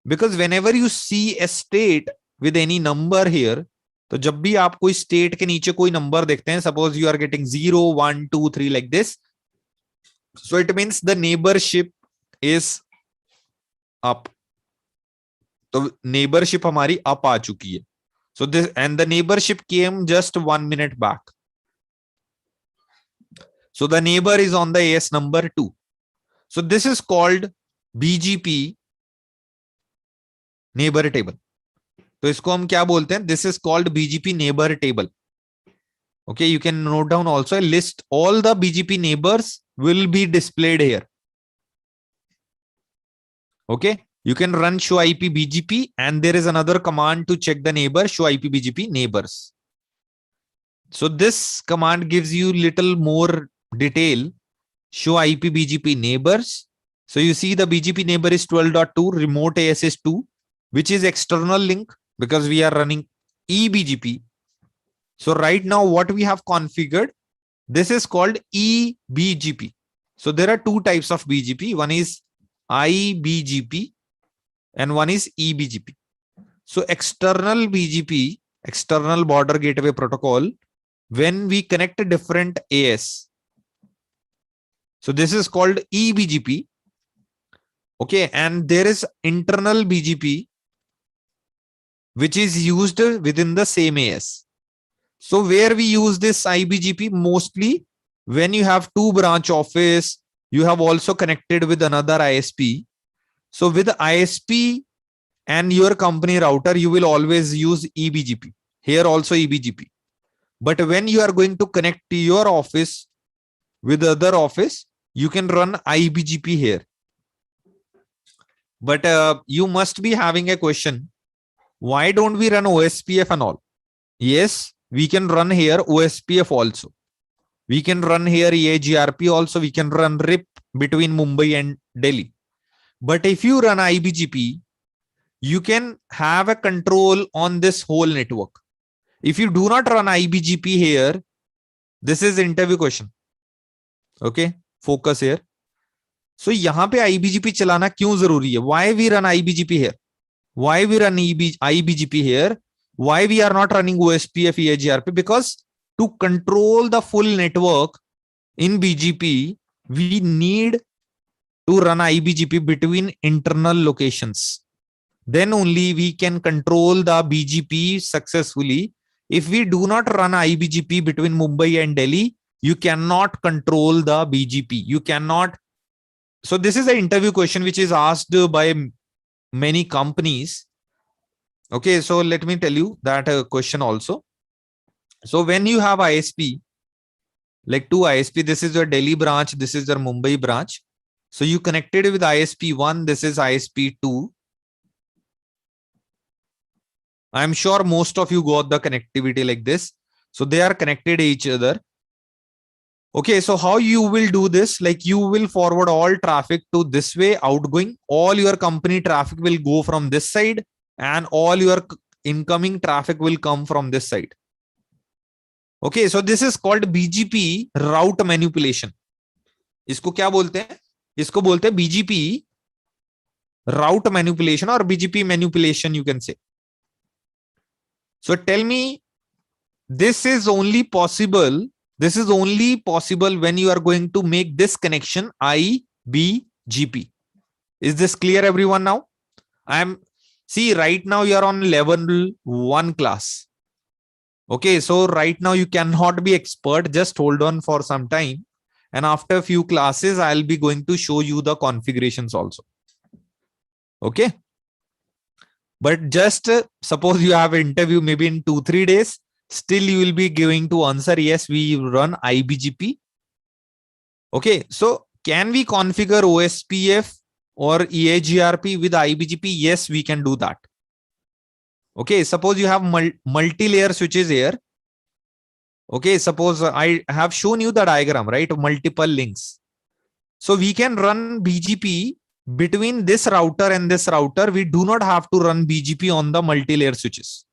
Because whenever you see a state with any number here, तो जब भी आप कोई state के नीचे कोई number देखते हैं, suppose you are getting 0, 1, 2, 3 like this, so it means the neighborship is up. तो neighborship हमारी up आ चुकी है. So this, and the neighborship came just 1 minute back. So the neighbor is on the AS number 2. So this is called BGP neighbor table. तो इसको हम क्या बोलते हैं? This is called BGP neighbour table. Okay, you can note down also a list. All the BGP neighbors will be displayed here. Okay, you can run show IP BGP, and there is another command to check the neighbor, show IP BGP neighbors. So this command gives you little more detail. Show IP BGP neighbors. So you see the BGP neighbor is 12.2, remote AS is 2, which is external link because we are running eBGP. So right now what we have configured, this is called eBGP. So there are two types of BGP. One is iBGP and one is eBGP. So external BGP, external border gateway protocol, when we connect a different AS. So this is called eBGP. Okay, and there is internal BGP, which is used within the same AS. So where we use this iBGP mostly when you have two branch office, you have also connected with another ISP. So with ISP and your company router, you will always use eBGP. Here also eBGP. But when you are going to connect to your office with other office, you can run iBGP here. But you must be having a question. Why don't we run OSPF and all? Yes, we can run here OSPF also. We can run here EAGRP also. We can run RIP between Mumbai and Delhi. But if you run iBGP, you can have a control on this whole network. If you do not run iBGP here, this is interview question. Okay, focus here. So यहाँ पे iBGP चलाना क्यों जरूरी है? Why we run iBGP here? Why we run iBGP here? Why we are not running OSPF EAGRP? Because to control the full network in BGP, we need to run iBGP between internal locations. Then only we can control the BGP successfully. If we do not run iBGP between Mumbai and Delhi, you cannot control the BGP. You cannot. So this is an interview question which is asked by many companies. Okay, so let me tell you that question also. So when you have ISP, like two ISP, this is your Delhi branch, this is your Mumbai branch. So you connected with ISP 1, this is ISP 2. I'm sure most of you got the connectivity like this. So they are connected each other. Okay, so how you will do this? Like you will forward all traffic to this way, outgoing. All your company traffic will go from this side and all your incoming traffic will come from this side. Okay, so this is called BGP route manipulation. इसको क्या बोलते हैं? इसको बोलते हैं BGP route manipulation or BGP manipulation, you can say. So tell me, this is only possible when you are going to make this connection iBGP. Is this clear, everyone? Now see, right now you are on level 1 class. Okay, so right now you cannot be expert. Just hold on for some time, and after a few classes I'll be going to show you the configurations also. Okay, but just suppose you have an interview maybe in 2-3 days, still you will be going to answer yes, we run iBGP. Okay, so can we configure OSPF or EAGRP with iBGP? Yes, we can do that. Okay, suppose you have multi-layer switches here. Okay, suppose I have shown you the diagram, right? Multiple links. So we can run BGP between this router and this router. We do not have to run BGP on the multi-layer switches.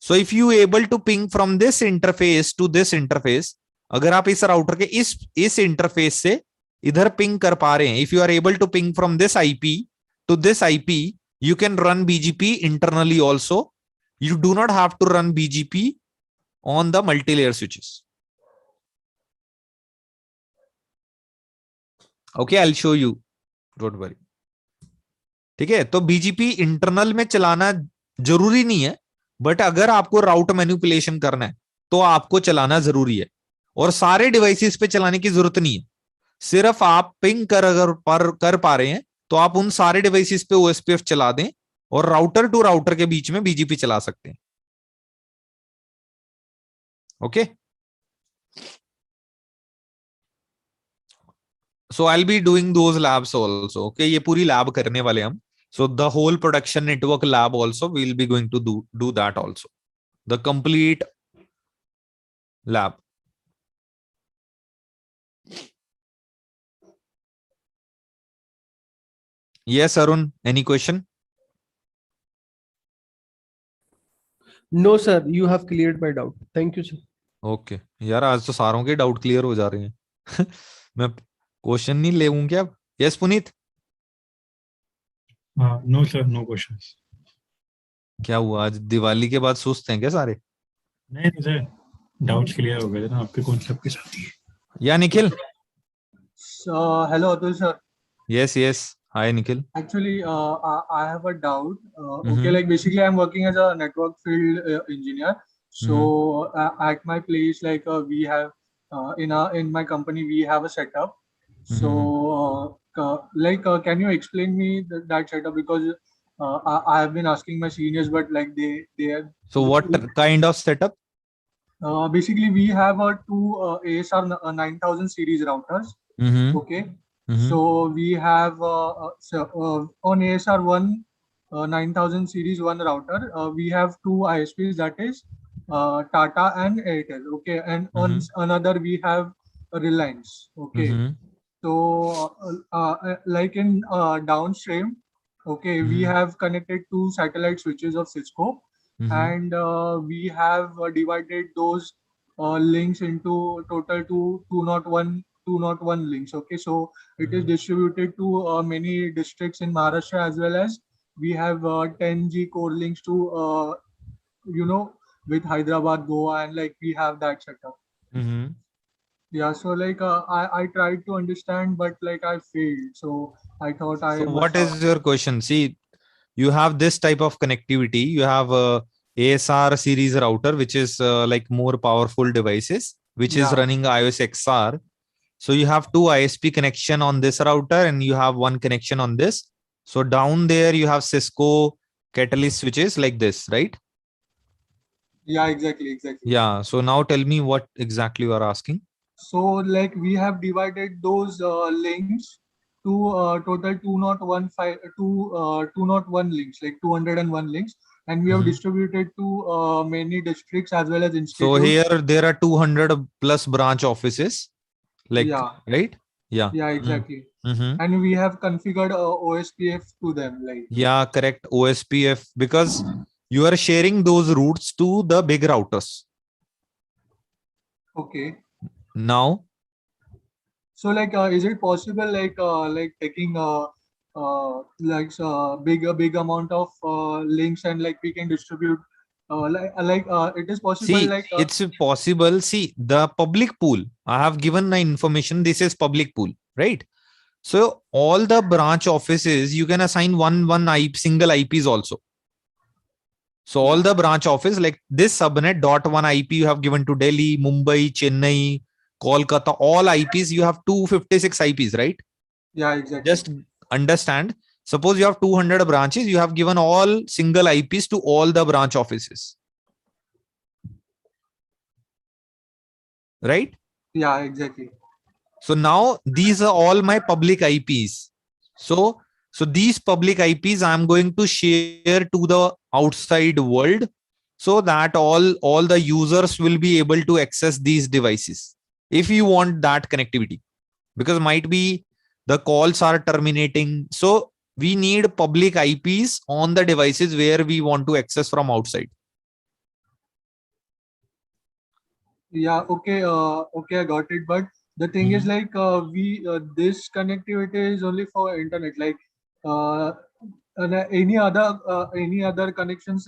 So if you able to ping from this interface to this interface, अगर आप इस router के इस interface से इधर ping कर पा रहे हैं, if you are able to ping from this IP to this IP, you can run BGP internally also. You do not have to run BGP on the multi-layer switches. Okay, I'll show you. Don't worry. ठीक है, तो BGP internal में चलाना जरूरी नहीं है, but अगर आपको राउट मैनिपुलेशन करना है तो आपको चलाना जरूरी है, और सारे डिवाइसेस पे चलाने की जरूरत नहीं है. सिर्फ आप पिंग कर अगर कर पा रहे हैं तो आप उन सारे डिवाइसेस पे OSPF चला दें और राउटर टू राउटर के बीच में बीजीपी चला सकते हैं. Okay. So I'll be doing those labs also. Okay, ये पूरी lab करने वाले हम. So the whole production network lab also we'll be going to do that also. The complete lab. Yes, Arun. Any question? No, sir. You have cleared my doubt. Thank you, sir. Okay. यार आज तो सारों के doubt clear हो जा रहे हैं. मैं क्वेश्चन नहीं लेऊं क्या? Yes, Puneet. No, sir, no questions. क्या हुआ आज दिवाली के बाद सुस्त हैं क्या सारे? नहीं सर, डाउट्स क्लियर हो गए थे ना आपके कॉन्सेप्ट के साथ. या Nikhil? Hello, Atul sir. Yes, yes. Hi, Nikhil. Actually, I have a doubt. Mhm. Okay, like basically, I'm working as a network field engineer. So at my place, like we have in my company, we have a setup. So can you explain me that setup, because I have been asking my seniors, but like they have. So what kind of setup? Basically, we have two ASR 9000 series routers. Mm-hmm. Okay. Mm-hmm. So we have on ASR 9000 series one router. We have two ISPs, that is Tata and Airtel. Okay, and on another we have Reliance. Okay, so like in downstream, okay, we have connected two satellite switches of Cisco, and we have divided those links into total 201 links. Okay, so it is distributed to many districts in Maharashtra, as well as we have 10G core links to with Hyderabad, Goa, and like we have that setup. Yeah, so like I tried to understand, but like I failed. So I thought I. So what is your question? See, you have this type of connectivity. You have a ASR series router, which is like more powerful devices, which is running iOS XR. So you have two ISP connection on this router, and you have one connection on this. So down there you have Cisco Catalyst switches like this, right? Yeah, exactly. Yeah. So now tell me what exactly you are asking. So like we have divided those links to total 201 links, like 201 links, and we have distributed to many districts as well as institutes. So here there are 200 plus branch offices, like right? Yeah. Yeah, exactly. And we have configured OSPF to them, like. Yeah, correct. OSPF, because you are sharing those routes to the big routers. Okay. Now. So like, is it possible like taking big amount of links, and like we can distribute it is possible? See, like it's possible. See, the public pool, I have given the information. This is public pool, right? So all the branch offices, you can assign one single IPs also. So all the branch office, like this subnet .1 IP you have given to Delhi, Mumbai, Chennai, Kolkata, all IPs, you have 256 IPs, right? Yeah, exactly. Just understand, suppose you have 200 branches, you have given all single IPs to all the branch offices. Right? Yeah, exactly. So now these are all my public IPs. So these public IPs I am going to share to the outside world, so that all the users will be able to access these devices if you want that connectivity, because might be the calls are terminating. So we need public IPs on the devices where we want to access from outside. Yeah, okay, I got it. But the thing is, like, this connectivity is only for internet. Like, and any other connections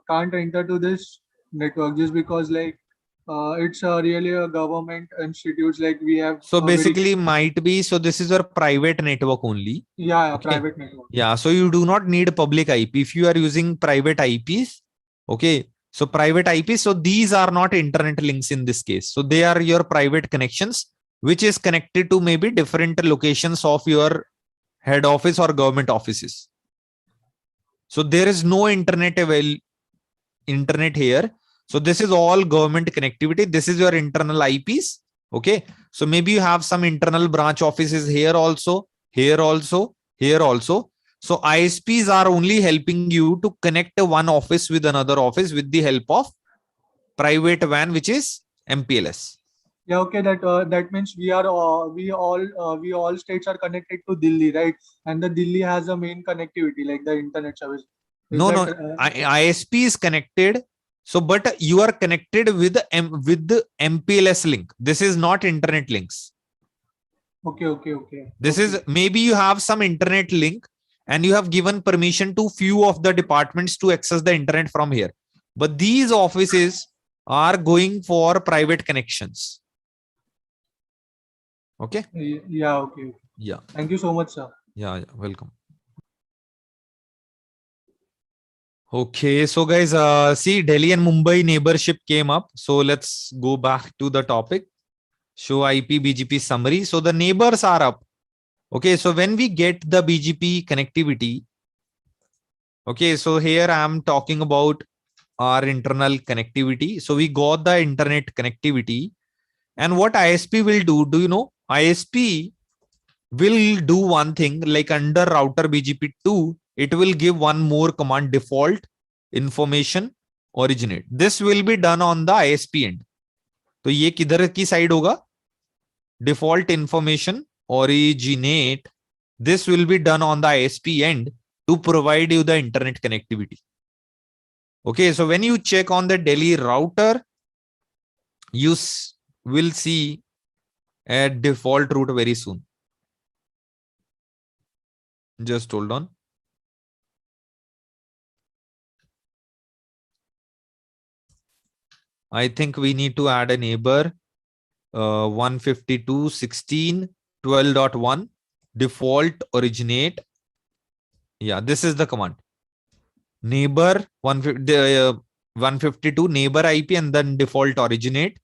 can't enter to this network, just because like it's really a government institutes, like we have. So basically might be, so this is your private network only. Yeah, okay. Private network. Yeah, so you do not need public IP if you are using private IPs. Okay, so private IPs, so these are not internet links in this case. So they are your private connections, which is connected to maybe different locations of your head office or government offices. So there is no internet here. So this is all government connectivity. This is your internal IPs. Okay. So maybe you have some internal branch offices here also, here also, here also. So ISPs are only helping you to connect one office with another office with the help of private WAN, which is MPLS. Yeah, okay. That means we all states are connected to Delhi, right? And the Delhi has a main connectivity like the internet service. No, ISP is connected. So, but you are connected with the MPLS link. This is not internet links. Okay. This is maybe you have some internet link and you have given permission to few of the departments to access the internet from here. But these offices are going for private connections. Okay. Yeah. Okay. Yeah. Thank you so much, sir. Yeah. Welcome. Okay, so guys, see Delhi and Mumbai neighborship came up. So let's go back to the topic. Show IP BGP summary. So the neighbors are up. Okay, so when we get the BGP connectivity, okay, so here I'm talking about our internal connectivity. So we got the internet connectivity. And what ISP will do you know? ISP will do one thing like under router BGP2, it will give one more command, default information originate. This will be done on the ISP end. तो ये किधर की side होगा? Default information originate. This will be done on the ISP end to provide you the internet connectivity. Okay, so when you check on the Delhi router, you will see a default route very soon. Just hold on. I think we need to add a neighbor 152.16.12.1 default originate. Yeah, this is the command. Neighbor 152 neighbor IP and then default originate.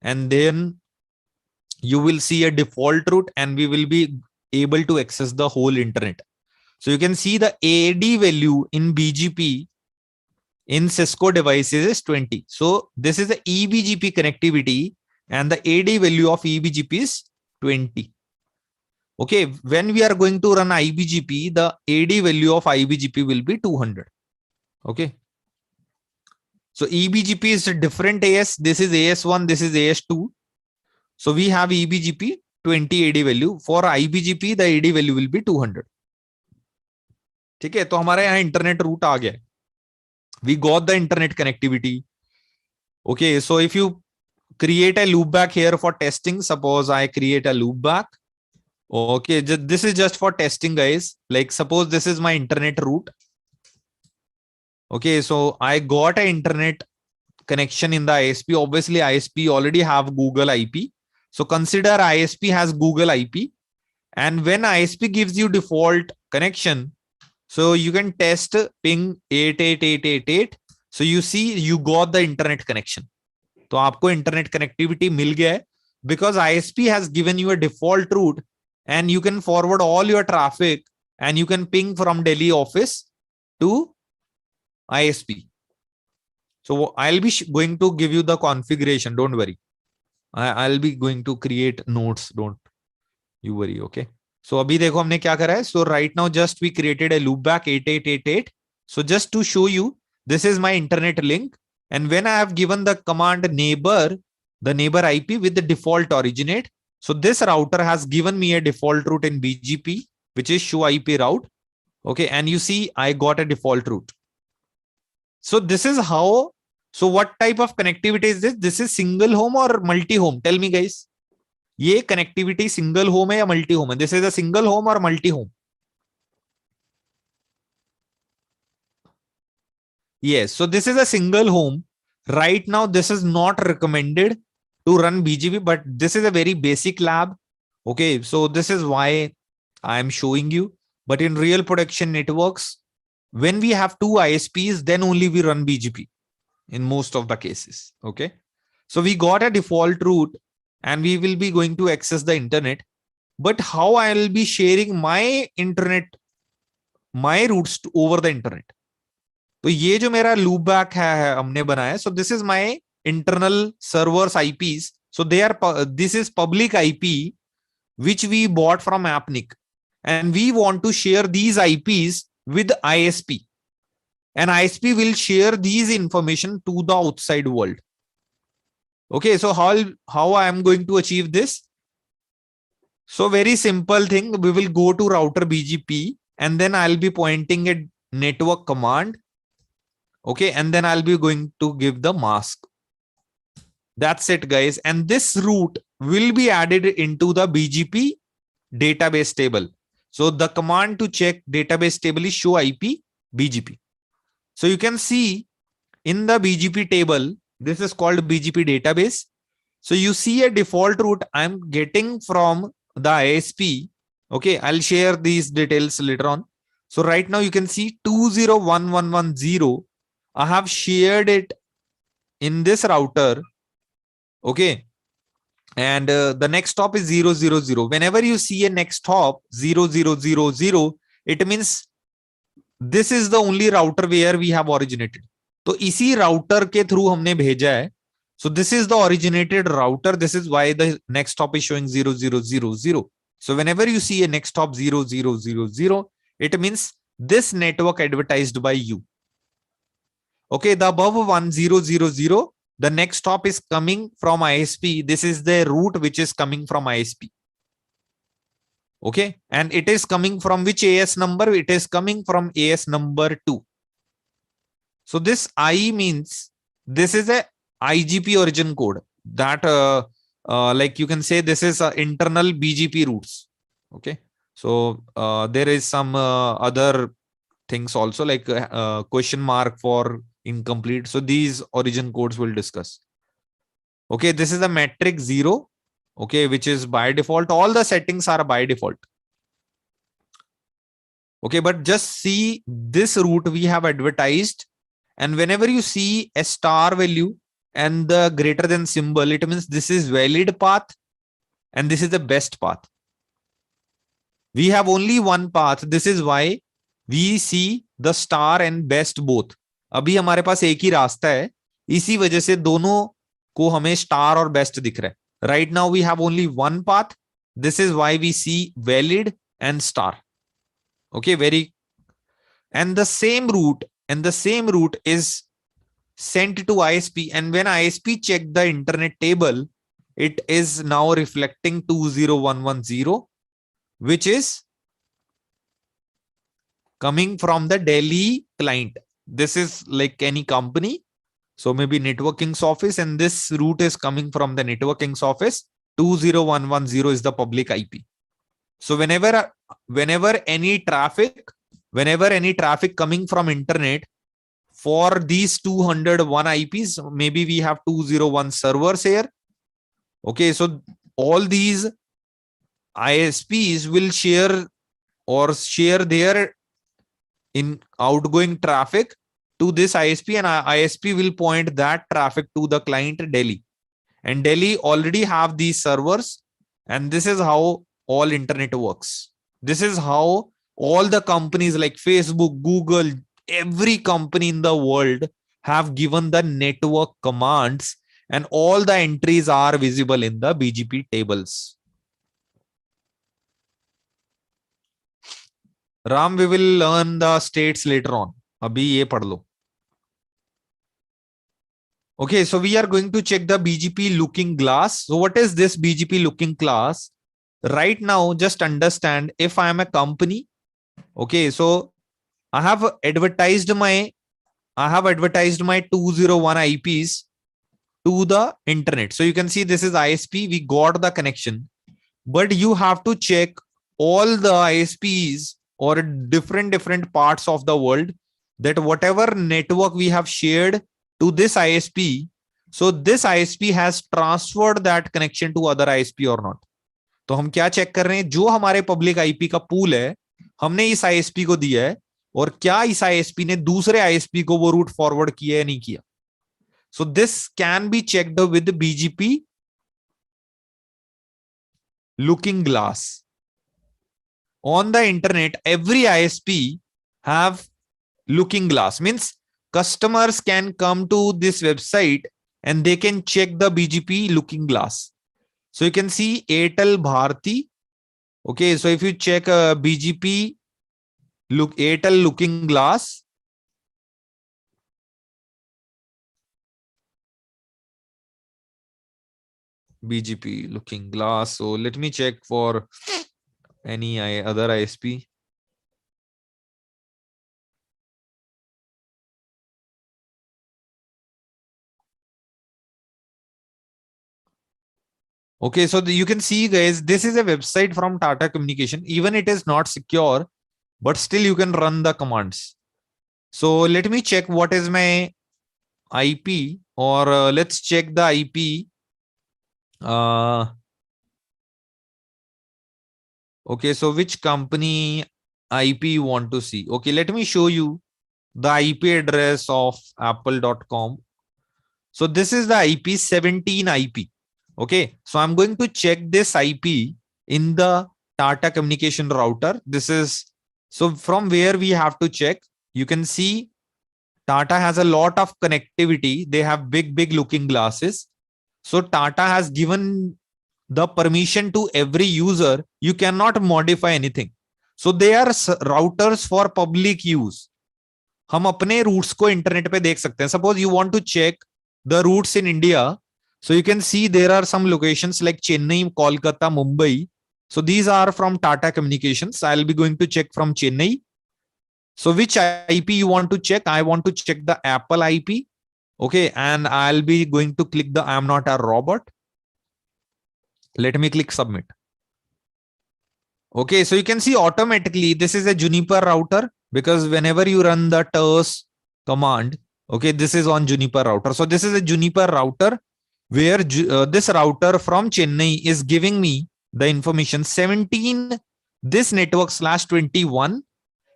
And then you will see a default route and we will be able to access the whole internet. So you can see the AD value in BGP in Cisco devices is 20. So this is the eBGP connectivity and the AD value of eBGP is 20. Okay, when we are going to run iBGP, the AD value of iBGP will be 200. Okay. So eBGP is a different AS. This is AS1, this is AS2. So we have eBGP 20 AD value. For iBGP, the AD value will be 200. ठीक है, तो हमारे यहाँ internet root आ गया. We got the internet connectivity. Okay, so if you create a loopback here for testing, suppose I create a loopback. Okay, this is just for testing, guys. Like suppose this is my internet route. Okay, so I got an internet connection in the ISP. Obviously, ISP already have Google IP. So consider ISP has Google IP. And when ISP gives you default connection, so you can test ping 88888. So you see you got the internet connection. तो आपको internet connectivity मिल गया है because ISP has given you a default route and you can forward all your traffic and you can ping from Delhi office to ISP. So I'll be going to give you the configuration. Don't worry. I'll be going to create notes. Don't you worry. Okay. So अभी देखो हमने क्या करा है. So right now just we created a loopback 8888. So just to show you, this is my internet link. And when I have given the command neighbor, the neighbor IP with the default originate. So this router has given me a default route in BGP, which is show IP route. Okay. And you see, I got a default route. So this is how, so what type of connectivity is this? This is single home or multi-home? Tell me guys. ये connectivity single home है या multi home है? This is a single home or multi home? Yes, so this is a single home. Right now, this is not recommended to run BGP, but this is a very basic lab. Okay, so this is why I am showing you. But in real production networks, when we have two ISPs, then only we run BGP in most of the cases. Okay, so we got a default route and we will be going to access the internet. But how I will be sharing my internet, my routes over the internet? तो ये जो मेरा loop back है हमने बनाया, so this is my internal servers IPs. So they are, this is public IP which we bought from Appnik, and we want to share these IPs with ISP, and ISP will share these information to the outside world. Okay, so how I am going to achieve this? So very simple thing, we will go to router BGP, and then I'll be pointing a network command. Okay, and then I'll be going to give the mask. That's it, guys. And this route will be added into the BGP database table. So the command to check database table is show IP BGP. So you can see in the BGP table, this is called BGP database. So you see a default route I'm getting from the ISP. Okay, I'll share these details later on. So right now you can see 201110. I have shared it in this router. Okay. And the next hop is 000. Whenever you see a next hop 0000, it means this is the only router where we have originated. तो इसी router के through हमने भेजा है. So this is the originated router. This is why the next hop is showing 0000. So whenever you see a next hop 0000, it means this network advertised by you. Okay, the above 1000. The next hop is coming from ISP. This is the route which is coming from ISP. Okay, and it is coming from which AS number? It is coming from AS number 2. So this I means this is a IGP origin code that like you can say this is internal BGP routes. Okay, so there is some other things also like question mark for incomplete. So these origin codes we'll discuss. Okay, this is a metric 0. Okay, which is by default. All the settings are by default. Okay, but just see this route we have advertised, and whenever you see a star value and the greater than symbol, it means this is valid path and this is the best path. We have only one path. This is why we see the star and best both. अभी हमारे पास एक ही रास्ता है, इसी वजह से दोनों को हमें स्टार और बेस्ट दिख रहा है. Right now we have only one path. This is why we see valid and star. Okay, very. And the same route is sent to ISP, and when ISP check the internet table, it is now reflecting 20110, which is coming from the Delhi client. This is like any company, so maybe networking's office, and this route is coming from the networking's office. 20110 is the public IP. So whenever any traffic coming from internet for these 201 IPs, maybe we have 201 servers here. Okay, so all these ISPs will share their in outgoing traffic to this ISP, and ISP will point that traffic to the client Delhi, and Delhi already have these servers, and this is how all internet works. This is how all the companies like Facebook, Google, every company in the world have given the network commands, and all the entries are visible in the BGP tables. Ram, we will learn the states later on. Abhi ye padh lo. Okay, so we are going to check the BGP looking glass. So what is this BGP looking glass? Right now, just understand, if I am a company, okay, so I have advertised my 201 IPs to the internet. So you can see this is ISP, we got the connection, but you have to check all the ISPs or different parts of the world, that whatever network we have shared to this ISP, so this ISP has transferred that connection to other ISP or not. तो हम क्या check कर रहे हैं, जो हमारे public IP का pool है हमने इस आईएसपी को दिया है, और क्या इस आईएसपी ने दूसरे आईएसपी को वो रूट फॉरवर्ड किया या नहीं किया. So this can be checked with BGP looking glass. On the internet, every ISP have looking glass, means customers can come to this website and they can check the BGP looking glass. So you can see Airtel Bharti. Okay, so if you check BGP Airtel looking glass, BGP looking glass. So let me check for any other ISP. Okay, so you can see, guys, this is a website from Tata Communication. Even it is not secure, but still you can run the commands. So let me check what is my IP, or let's check the IP. Okay, so which company IP you want to see? Okay, let me show you the IP address of apple.com. So this is the IP 17 IP. Okay, so I'm going to check this IP in the Tata communication router. This is, so from where we have to check, you can see Tata has a lot of connectivity. They have big looking glasses. So Tata has given the permission to every user. You cannot modify anything. So they are routers for public use. हम अपने roots को internet पे देख सकते हैं. Suppose you want to check the routes in India. So you can see there are some locations like Chennai, Kolkata, Mumbai. So these are from Tata Communications. I'll be going to check from Chennai. So which IP you want to check? I want to check the Apple IP. Okay, and I'll be going to click the I'm not a robot. Let me click submit. Okay, so you can see automatically this is a Juniper router, because whenever you run the TERS command, okay, this is on Juniper router. So this is a Juniper router where this router from Chennai is giving me the information 17. This network /21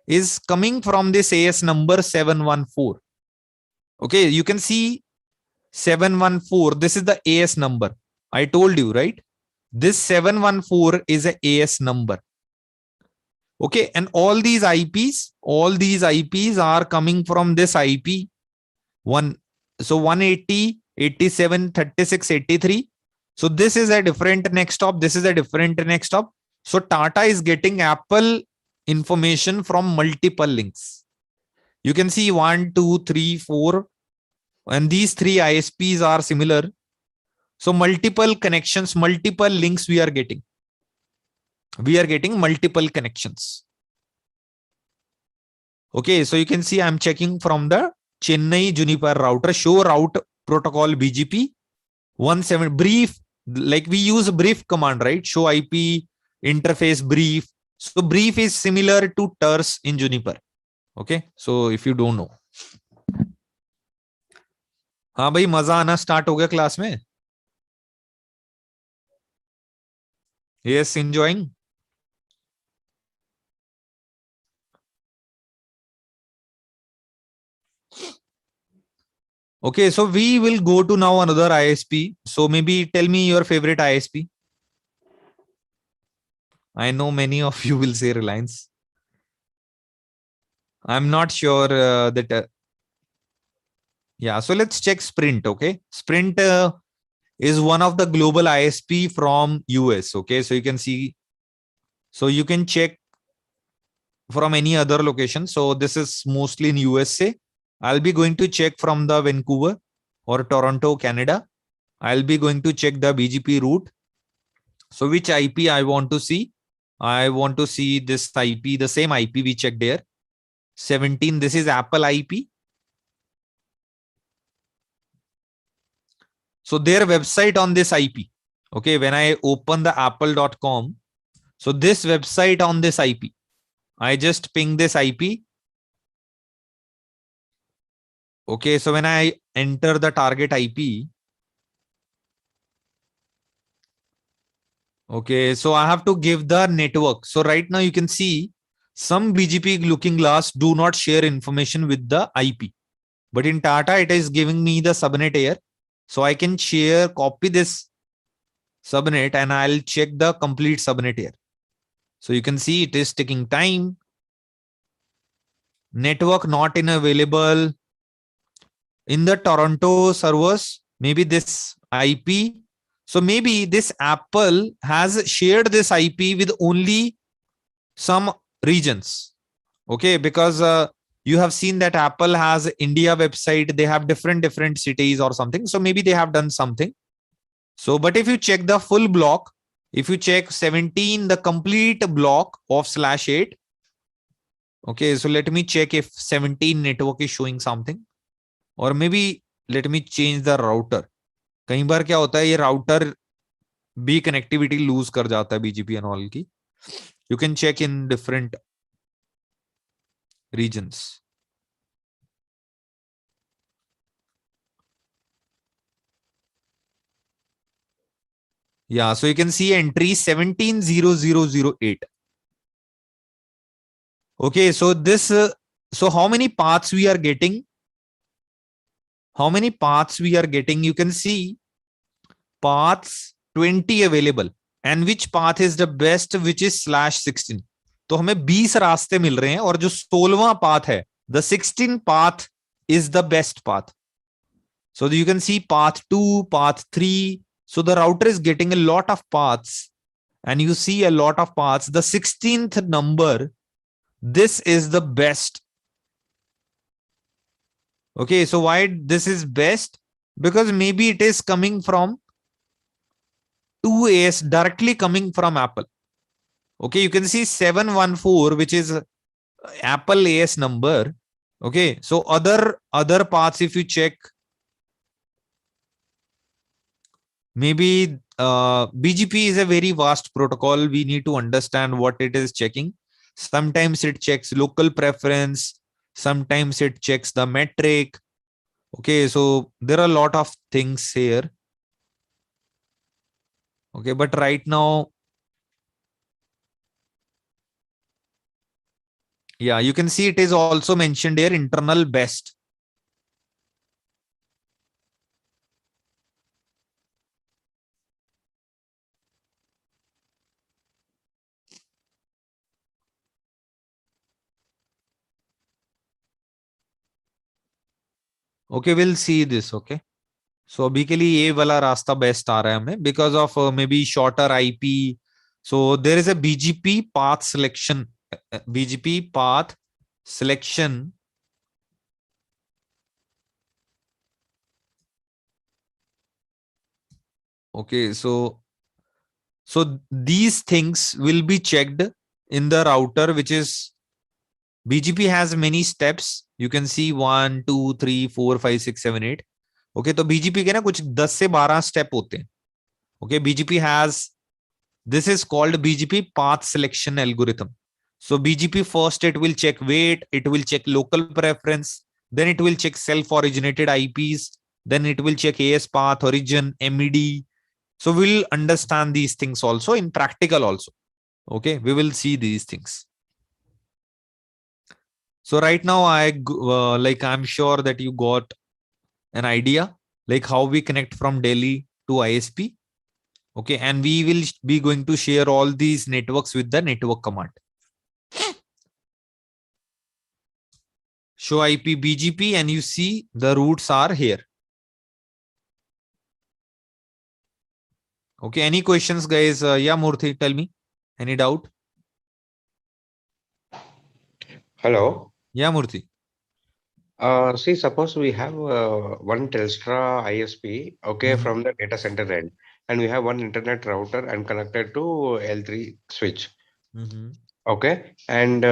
is coming from this AS number 714. Okay, you can see 714. This is the AS number. I told you, right? This 714 is a AS number. Okay, and all these IPs are coming from this IP one. So 180, 87, 36, 83. So this is a different next stop. This is a different next stop. So Tata is getting Apple information from multiple links. You can see 1, 2, 3, 4, and these 3 ISPs are similar. So multiple connections, multiple links we are getting. We are getting multiple connections. Okay, so you can see I'm checking from the Chennai Juniper router, show route protocol BGP 17 brief, like we use brief command, right? Show IP interface brief. So brief is similar to TERS in Juniper. Okay, so if you don't know. हाँ भाई, मजा आना start हो गया class में. Yes, enjoying. Okay, so we will go to now another ISP. So maybe tell me your favorite ISP. I know many of you will say Reliance. I'm not sure that. Yeah, so let's check Sprint. Okay, Sprint is one of the global ISP from US. Okay, so you can see. So you can check from any other location. So this is mostly in USA. I'll be going to check from the Vancouver or Toronto, Canada. I'll be going to check the BGP route. So which IP I want to see? I want to see this IP, the same IP we checked there. 17, this is Apple IP. So their website on this IP. Okay, when I open the apple.com, so this website on this IP, I just ping this IP. Okay, so when I enter the target IP, okay, so I have to give the network. So right now you can see some BGP looking glass do not share information with the IP. But in Tata, it is giving me the subnet here. So I can share, copy this subnet and I'll check the complete subnet here. So you can see it is taking time. Network not in available. in the Toronto servers, maybe this IP. So maybe this Apple has shared this IP with only some regions. Okay, because you have seen that Apple has India website, they have different cities or something. So maybe they have done something. So, but if you check the full block, if you check 17, the complete block of /8. Okay, so let me check if 17 network is showing something, or maybe let me change the router. कई बार क्या होता है, ये router भी connectivity lose कर जाता है BGP and all की. You can check in different regions. Yeah, so you can see entry 170008. Okay, so this, so how many paths we are getting? How many paths we are getting? You can see paths 20 available. And which path is the best, which is /16. तो हमें 20 रास्ते मिल रहे हैं, और जो 16वां path है, the 16th path is the best path. So you can see path 2, path 3. So the router is getting a lot of paths, and you see a lot of paths. The 16th number, this is the best. Okay, so why this is best? Because maybe it is coming from 2AS, directly coming from Apple. Okay, you can see 714, which is Apple AS number. Okay, so other paths, if you check, maybe BGP is a very vast protocol. We need to understand what it is checking. Sometimes it checks local preference. Sometimes it checks the metric. Okay, so there are a lot of things here. Okay, but right now, yeah, you can see it is also mentioned here, internal best. Okay, we'll see this. Okay, so अभी के लिए ये वाला रास्ता best आ रहा है हमें, because of maybe shorter IP. So there is a BGP path selection. BGP path selection. Okay, so these things will be checked in the router, which is BGP has many steps. You can see 1, 2, 3, 4, 5, 6, 7, 8. Okay, तो BGP के ना कुछ 10 से 12 step होते हैं. Okay, BGP has, this is called BGP path selection algorithm. So BGP first, it will check weight, it will check local preference, then it will check self-originated IPs, then it will check AS path, origin, MED. So we'll understand these things also in practical also. Okay, we will see these things. So right now, I'm sure that you got an idea like how we connect from Delhi to ISP. Okay, and we will be going to share all these networks with the network command. Show IP BGP, and you see the routes are here. Okay, any questions, guys? Yeah, Murthy, tell me. Any doubt? Hello. Yeah, Murthy. See, suppose we have one Telstra ISP, okay, Mhm. from the data center end, and we have one internet router and connected to L3 switch, Mhm. okay, and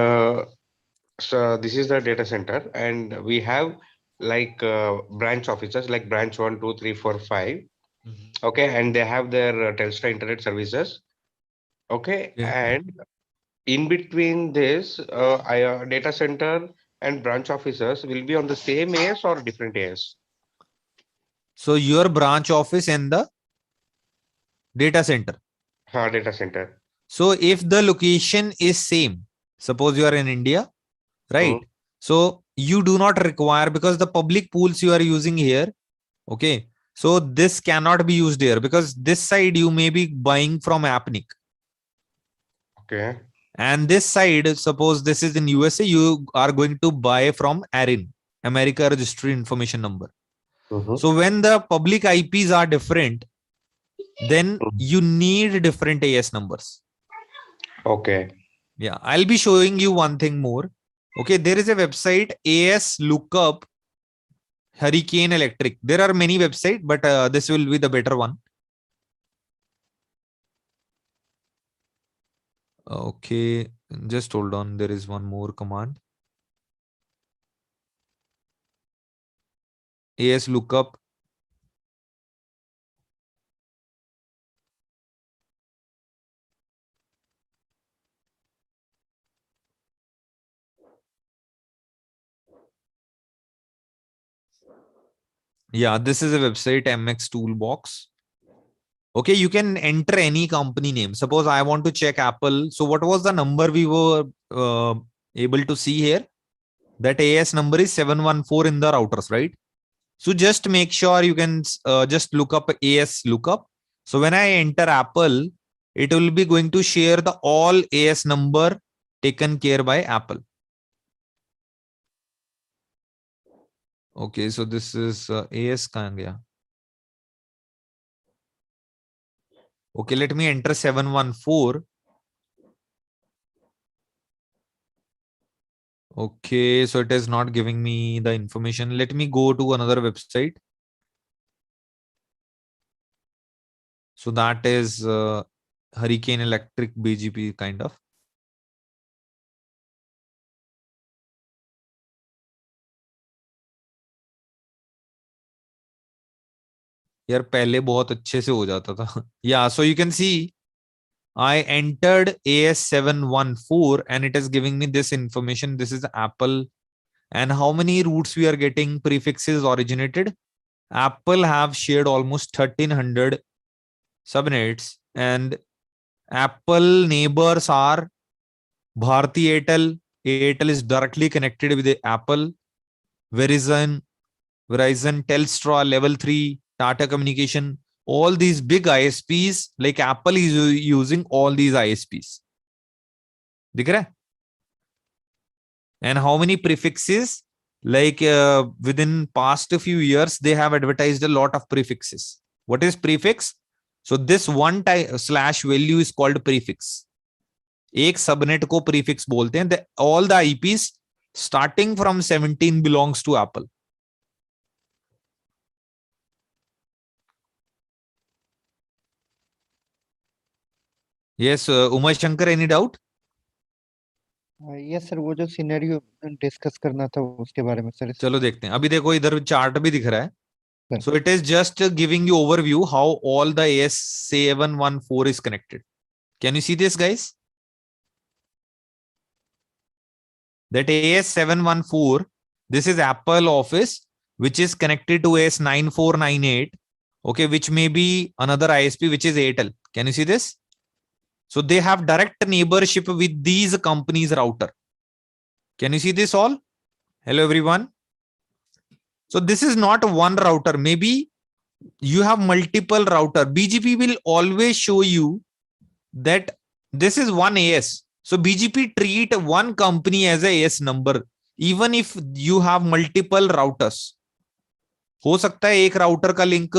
so this is the data center, and we have like branch offices like branch 1, 2, 3, 4, 5, Mhm. okay, and they have their Telstra internet services, okay, Yeah. and in between this, data center and branch officers will be on the same AS or different AS? So your branch office and the data center. Data center. So if the location is same, suppose you are in India, right? So you do not require, because the public pools you are using here, okay, so this cannot be used here, because this side you may be buying from Appnik, Okay. and this side, suppose this is in USA, you are going to buy from ARIN, America Registry Information Number. Mhm. So when the public IPs are different, then you need different AS numbers. Okay. Yeah, I'll be showing you one thing more. Okay, there is a website, AS Lookup Hurricane Electric. There are many websites, but this will be the better one. Okay, just hold on. There is one more command. AS Lookup. Yeah, this is a website, MX Toolbox. Okay, you can enter any company name. Suppose I want to check Apple. So what was the number we were able to see here? That AS number is 714 in the routers, right? So just make sure you can just look up AS lookup. So when I enter Apple, it will be going to share the all AS number taken care by Apple. Okay, so this is AS kahan gaya? Okay, let me enter 714. Okay, so it is not giving me the information. Let me go to another website. So that is Hurricane Electric BGP kind of. यार पहले बहुत अच्छे से हो जाता था. Yeah, so you can see I entered AS714 and it is giving me this information. This is Apple. And how many routes we are getting prefixes originated? Apple have shared almost 1300 subnets, and Apple neighbors are Bharti Airtel. Airtel is directly connected with the Apple. Verizon, Telstra, Level 3, Tata Communication. All these big ISPs, like Apple is using all these ISPs. दिख रहा है? And how many prefixes? Like within past few years, they have advertised a lot of prefixes. What is prefix? So this one slash value is called prefix. एक subnet को prefix बोलते हैं. All the IPs starting from 17 belongs to Apple. Yes, Umay Shankar, any doubt? Yes sir, वो जो scenario discuss करना था उसके बारे में सर. चलो देखते हैं. अभी देखो इधर चार्ट भी दिख रहा है. Sir. So it is just giving you overview how all the AS714 is connected. Can you see this, guys? That AS714, this is Apple Office, which is connected to AS9498, okay, which may be another ISP, which is Airtel. Can you see this? So they have direct neighborship with these companies' router. Can you see this all? Hello, everyone. So this is not one router. Maybe you have multiple router. BGP will always show you that this is one AS. So BGP treat one company as a AS number, even if you have multiple routers. हो सकता है एक router का link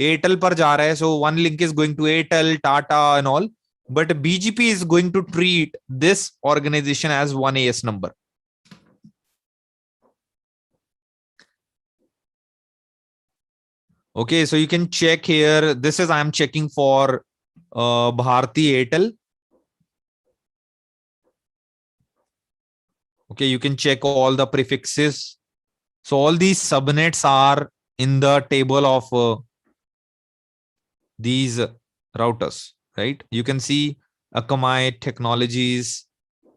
Airtel पर जा रहा है, so one link is going to Airtel, Tata and all, but BGP is going to treat this organization as one AS number. Okay, so you can check here. This is I am checking for Bharti Airtel. Okay, you can check all the prefixes. So all these subnets are in the table of these routers, right? You can see Akamai Technologies,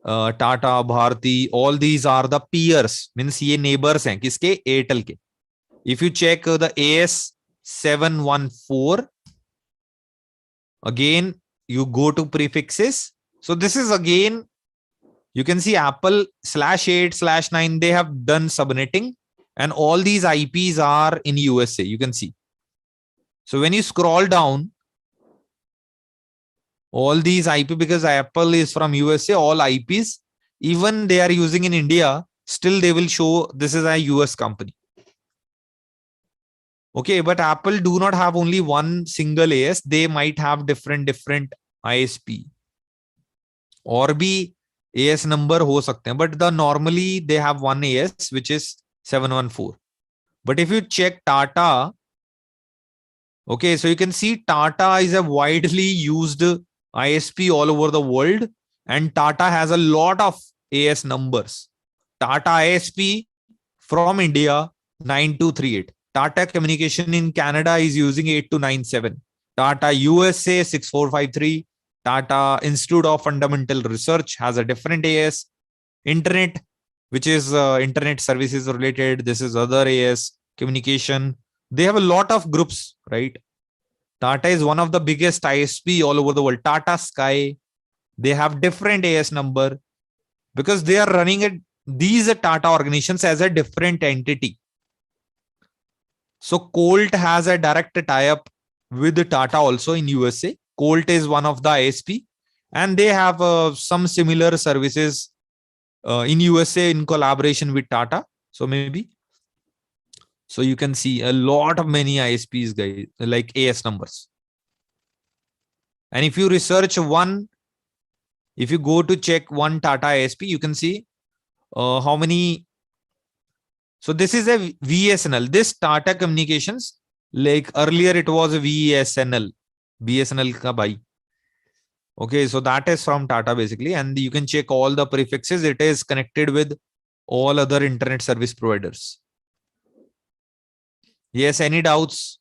Tata, Bharti, all these are the peers, means ये neighbors हैं किसके? Airtel के. If you check the AS714, again you go to prefixes. So this is again, you can see Apple /8/9, they have done subnetting, and all these IPs are in USA. You can see. So when you scroll down, all these IP, because Apple is from USA, all IPs, even they are using in India, still they will show this is a US company. Okay, but Apple do not have only one single AS. They might have different ISP. और भी AS number हो सकते हैं, but normally they have one AS which is 714. But if you check Tata, okay, so you can see Tata is a widely used ISP all over the world, and Tata has a lot of AS numbers. Tata ISP from India 9238. Tata Communication in Canada is using 8297. Tata USA 6453. Tata Institute of Fundamental Research has a different AS. Internet, which is internet services related. This is other AS. Communication. They have a lot of groups, right? Tata is one of the biggest ISP all over the world. Tata Sky, they have different AS number because they are running it. These Tata organizations as a different entity. So Colt has a direct tie-up with Tata also in USA. Colt is one of the ISP, and they have some similar services in USA in collaboration with Tata. So maybe. So you can see a lot of many ISPs, guys, like AS numbers. And if you research one, if you go to check one Tata ISP, you can see how many. So this is a VSNL. This Tata Communications, like earlier it was a VSNL. BSNL ka bhai. Okay, so that is from Tata basically, and you can check all the prefixes. It is connected with all other internet service providers. Yes, any doubts?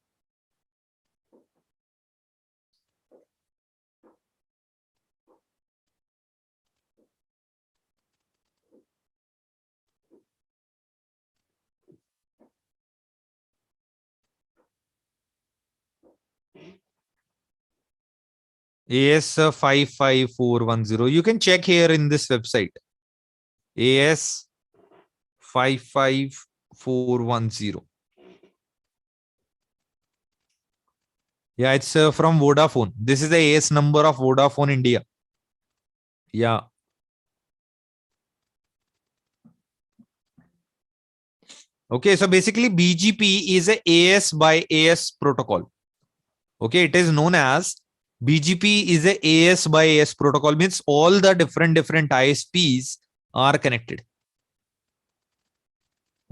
AS 55410. You can check here in this website. AS 55410. Yeah, it's from Vodafone. This is the AS number of Vodafone India. Yeah. Okay, so basically BGP is a AS by AS protocol. Okay, it is known as BGP is a AS by AS protocol, means all the different ISPs are connected.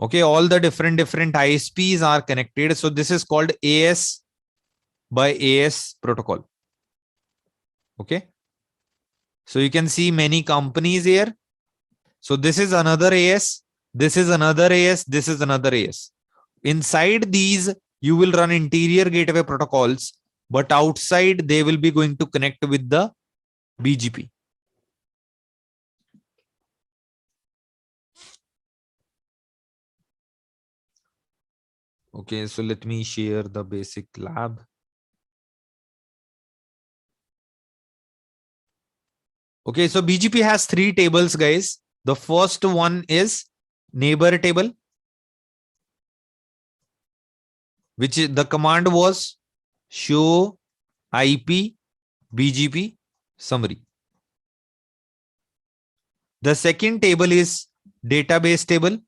Okay, all the different ISPs are connected. So this is called AS by AS protocol. Okay. So you can see many companies here. So this is another AS. This is another AS. This is another AS. Inside these, you will run interior gateway protocols, but outside they will be going to connect with the BGP. Okay, so let me share the basic lab. Okay, so BGP has three tables, guys. The first one is neighbor table, which is, the command was show IP BGP summary. The second table is database table,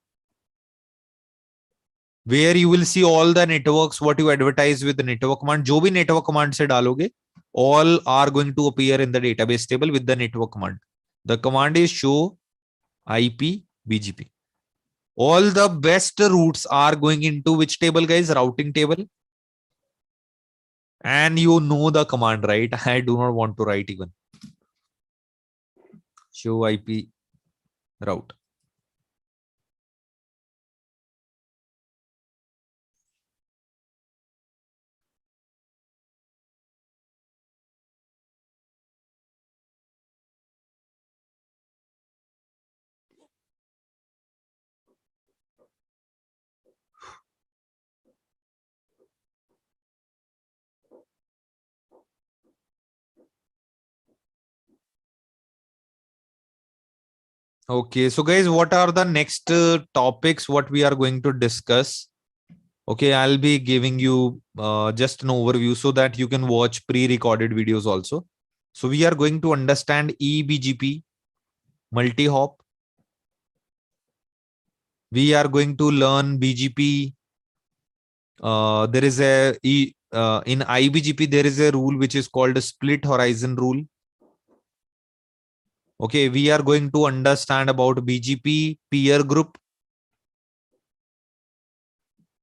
where you will see all the networks, what you advertise with the network command. जो भी network command से डालोगे, all are going to appear in the database table with the network command. The command is show IP BGP. All the best routes are going into which table, guys? Routing table. And you know the command, right? I do not want to write even. Show IP route. Okay, so guys, what are the next topics what we are going to discuss? Okay, I'll be giving you just an overview so that you can watch pre-recorded videos also. So we are going to understand eBGP, multi-hop. We are going to learn BGP, there is in IBGP there is a rule which is called a split horizon rule. Okay, we are going to understand about BGP peer group.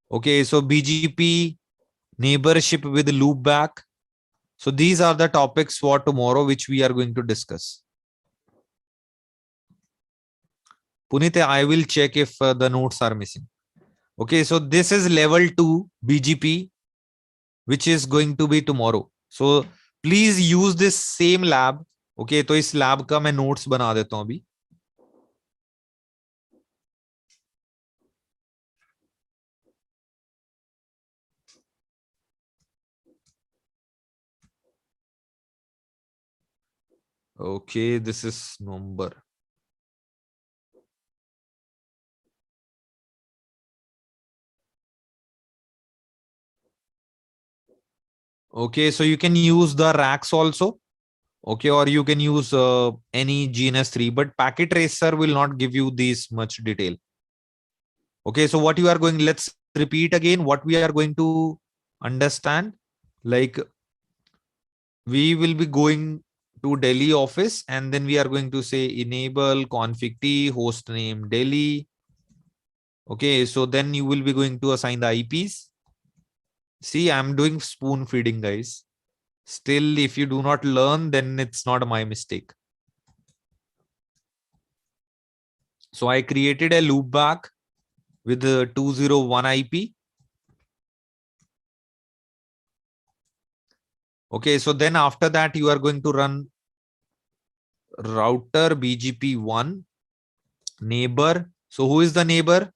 Okay, so BGP neighborship with loopback. So these are the topics for tomorrow which we are going to discuss. Punit, I will check if the notes are missing. Okay, so this is level 2 BGP, which is going to be tomorrow. So please use this same lab. Okay, तो इस lab का मैं notes बना देता हूं अभी. Okay, this is number. Okay, so you can use the racks also. Okay, or you can use any GNS3, but packet tracer will not give you this much detail. Okay, so what you are going, let's repeat again what we are going to understand. Like we will be going to Delhi office and then we are going to say enable config T host name Delhi. Okay, so then you will be going to assign the IPs. See, I'm doing spoon feeding, guys. Still, if you do not learn, then it's not my mistake. So I created a loopback with the 201 IP. Okay, so then after that, you are going to run router BGP1 neighbor. So who is the neighbor?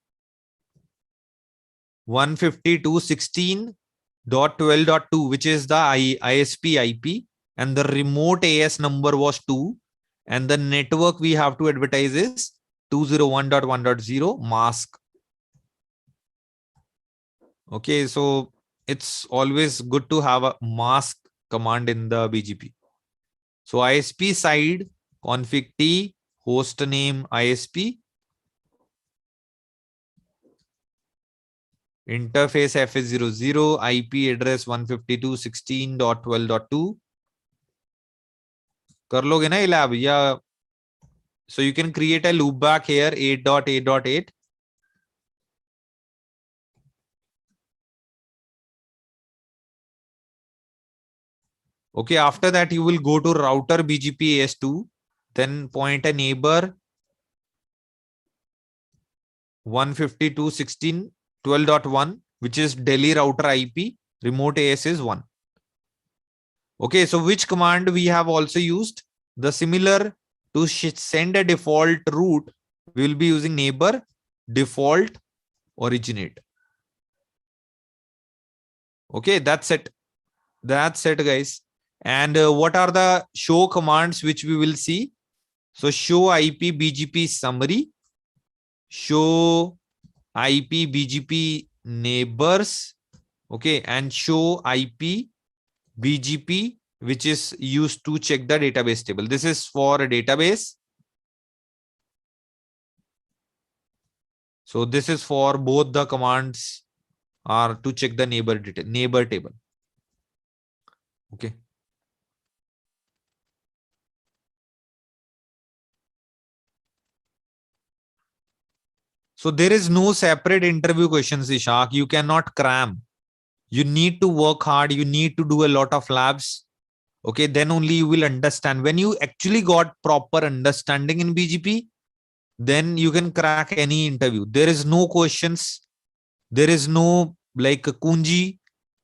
152.16.12.2, which is the ISP IP, and the remote AS number was 2, and the network we have to advertise is 201.1.0 mask. Okay, so it's always good to have a mask command in the BGP. So ISP side config T host name ISP, interface FS00, IP address 152.16.12.2. कर लोगे ना ये lab या so you can create a loopback here 8.8.8. Okay, after that you will go to router BGP AS2, then point a neighbor 152.16.12.1, which is Delhi router IP, remote AS is 1. Okay, so which command we have also used? The similar to send a default route, we will be using neighbor default originate. Okay, that's it. That's it, guys. And what are the show commands which we will see? So show IP BGP summary, show IP BGP neighbors, okay, and show IP BGP, which is used to check the database table. This is for a database. So this is for both the commands are to check the neighbor table. Okay. So there is no separate interview questions, Ishaq. You cannot cram. You need to work hard. You need to do a lot of labs. Okay, then only you will understand. When you actually got proper understanding in BGP, then you can crack any interview. There is no questions. There is no like kunji,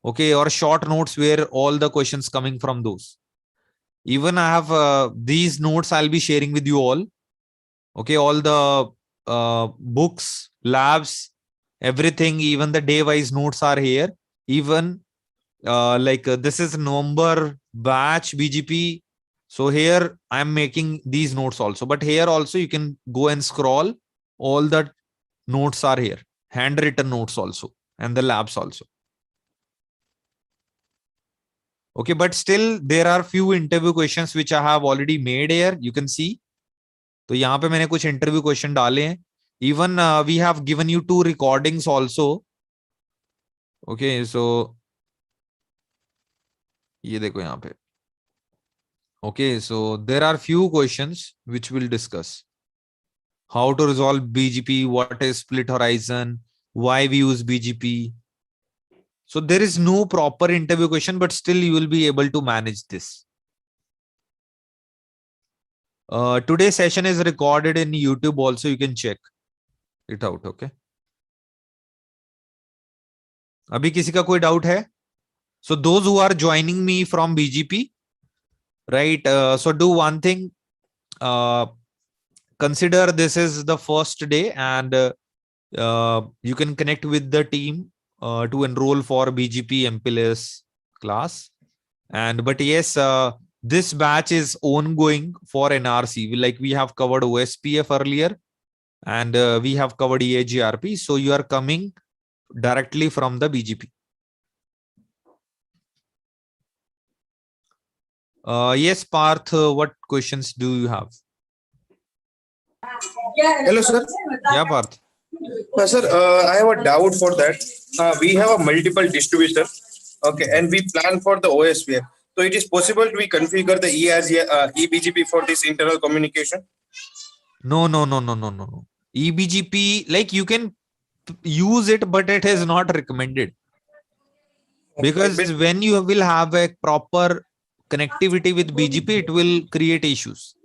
okay, or short notes where all the questions coming from those. Even I have these notes I'll be sharing with you all. Okay, all the books, labs, everything, even the day-wise notes are here. Even this is November batch BGP. So here I'm making these notes also, but here also you can go and scroll. All the notes are here, handwritten notes also, and the labs also. Okay, but still there are few interview questions which I have already made here. You can see. तो यहाँ पे मैंने कुछ interview question डाले हैं. Even we have given you 2 recordings also. Okay, so ये देखो यहाँ पे. Okay, so there are few questions which we'll discuss. How to resolve BGP, what is split horizon, why we use BGP. So there is no proper interview question, but still you will be able to manage this. Today's session is recorded in YouTube also, you can check it out, okay? अभी किसी का कोई doubt है? So those who are joining me from BGP, right? So do one thing, consider this is the first day and you can connect with the team to enroll for BGP MPLS class. And but yes, this batch is ongoing for NRC. Like we have covered OSPF earlier, and we have covered EAGRP. So you are coming directly from the BGP. Yes, Parth, what questions do you have? Hello, sir. Yeah, Parth. Sir, I have a doubt for that. We have a multiple distributor, okay, and we plan for the OSPF. So it is possible we configure the eBGP for this internal communication? No. eBGP, like you can use it, but it is not recommended. Because Okay, when you will have a proper connectivity with BGP, it will create issues.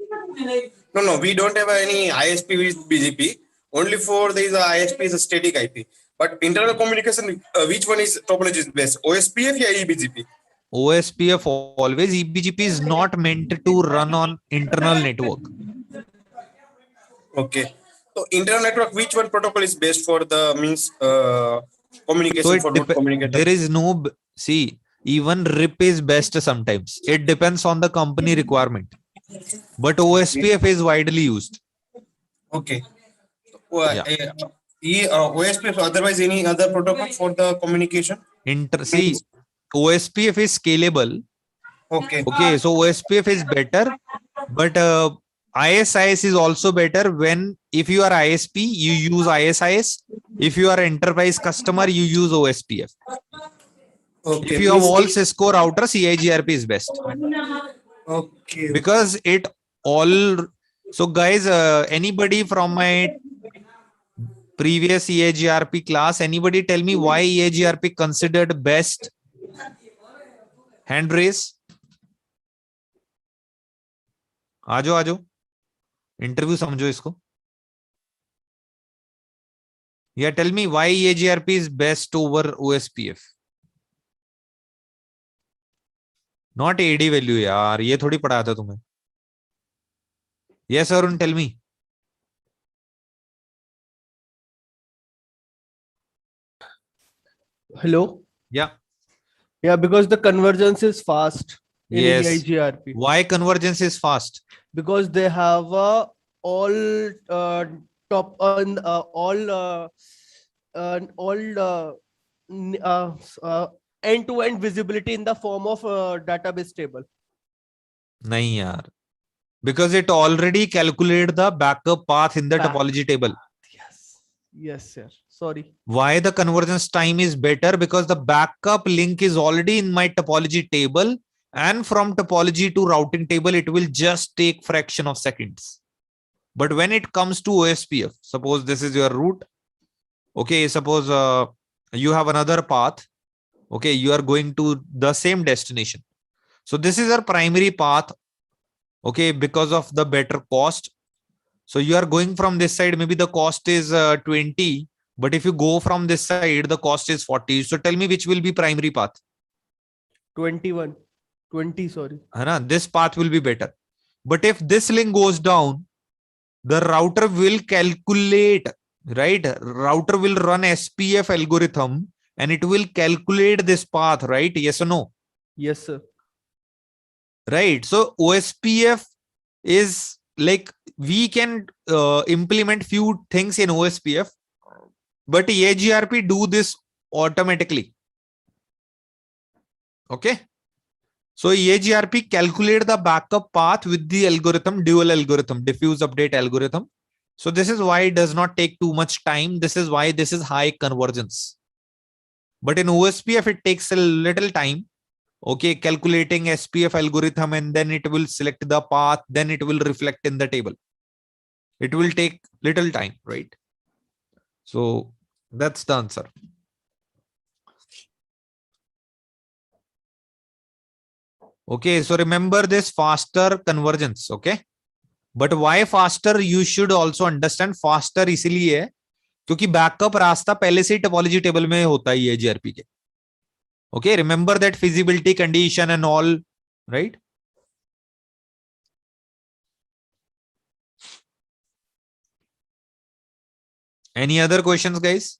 No, we don't have any ISP with BGP. Only for these ISP is a static IP. But internal communication, which one is topology is best? OSPF or eBGP? OSPF always, eBGP is not meant to run on internal network. Okay. So internal network, which one protocol is best for the means So communication for both communicator? there is no, see, even RIP is best sometimes. It depends on the company requirement. But OSPF is widely used. Okay. Yeah. OSPF, otherwise any other protocol for the communication? See, OSPF is scalable. Okay. Okay, so OSPF is better, but ISIS is also better. When if you are ISP, you use ISIS. If you are enterprise customer, you use OSPF. Okay. If you have all Cisco routers, EIGRP is best. Okay. Because it all. So guys, anybody from my previous EIGRP class, anybody tell me why EIGRP considered best? Hand raise. आजो interview समझो इसको. Yeah, tell me why EAGRP is best over OSPF. Not AD value यार, ये थोड़ी पढ़ाया था तुम्हें. Yes, Arun, tell me. Hello. Yeah. Yeah, because the convergence is fast in Yes. EIGRP. Why convergence is fast? Because they have all top on end-to-end visibility in the form of database table. नहीं यार. Because it already calculated the backup path in the topology table. Yes, sir. Sorry. Why the convergence time is better? Because the backup link is already in my topology table, and from topology to routing table, it will just take fraction of seconds. But when it comes to OSPF, suppose this is your route. Okay, suppose you have another path. Okay, you are going to the same destination. So this is your primary path. Okay, because of the better cost. So you are going from this side, maybe the cost is 20, but if you go from this side, the cost is 40. So tell me which will be primary path? 20, sorry. This path will be better. But if this link goes down, the router will calculate, right? Router will run SPF algorithm and it will calculate this path, right? Yes or no? Yes, sir. Right. So OSPF is like, we can implement few things in OSPF, but EAGRP do this automatically. Okay. So EAGRP calculate the backup path with the algorithm, dual algorithm, diffuse update algorithm. So this is why it does not take too much time. This is why this is high convergence. But in OSPF, it takes a little time. Okay, calculating SPF algorithm, and then it will select the path, then it will reflect in the table. It will take little time, right? So that's the answer. Okay, so remember this faster convergence. Okay, but why faster? You should also understand faster इसलिए है क्योंकि backup रास्ता पहले से ही topology table में होता ही है GRP के. Okay, remember that feasibility condition and all, right? Any other questions, guys?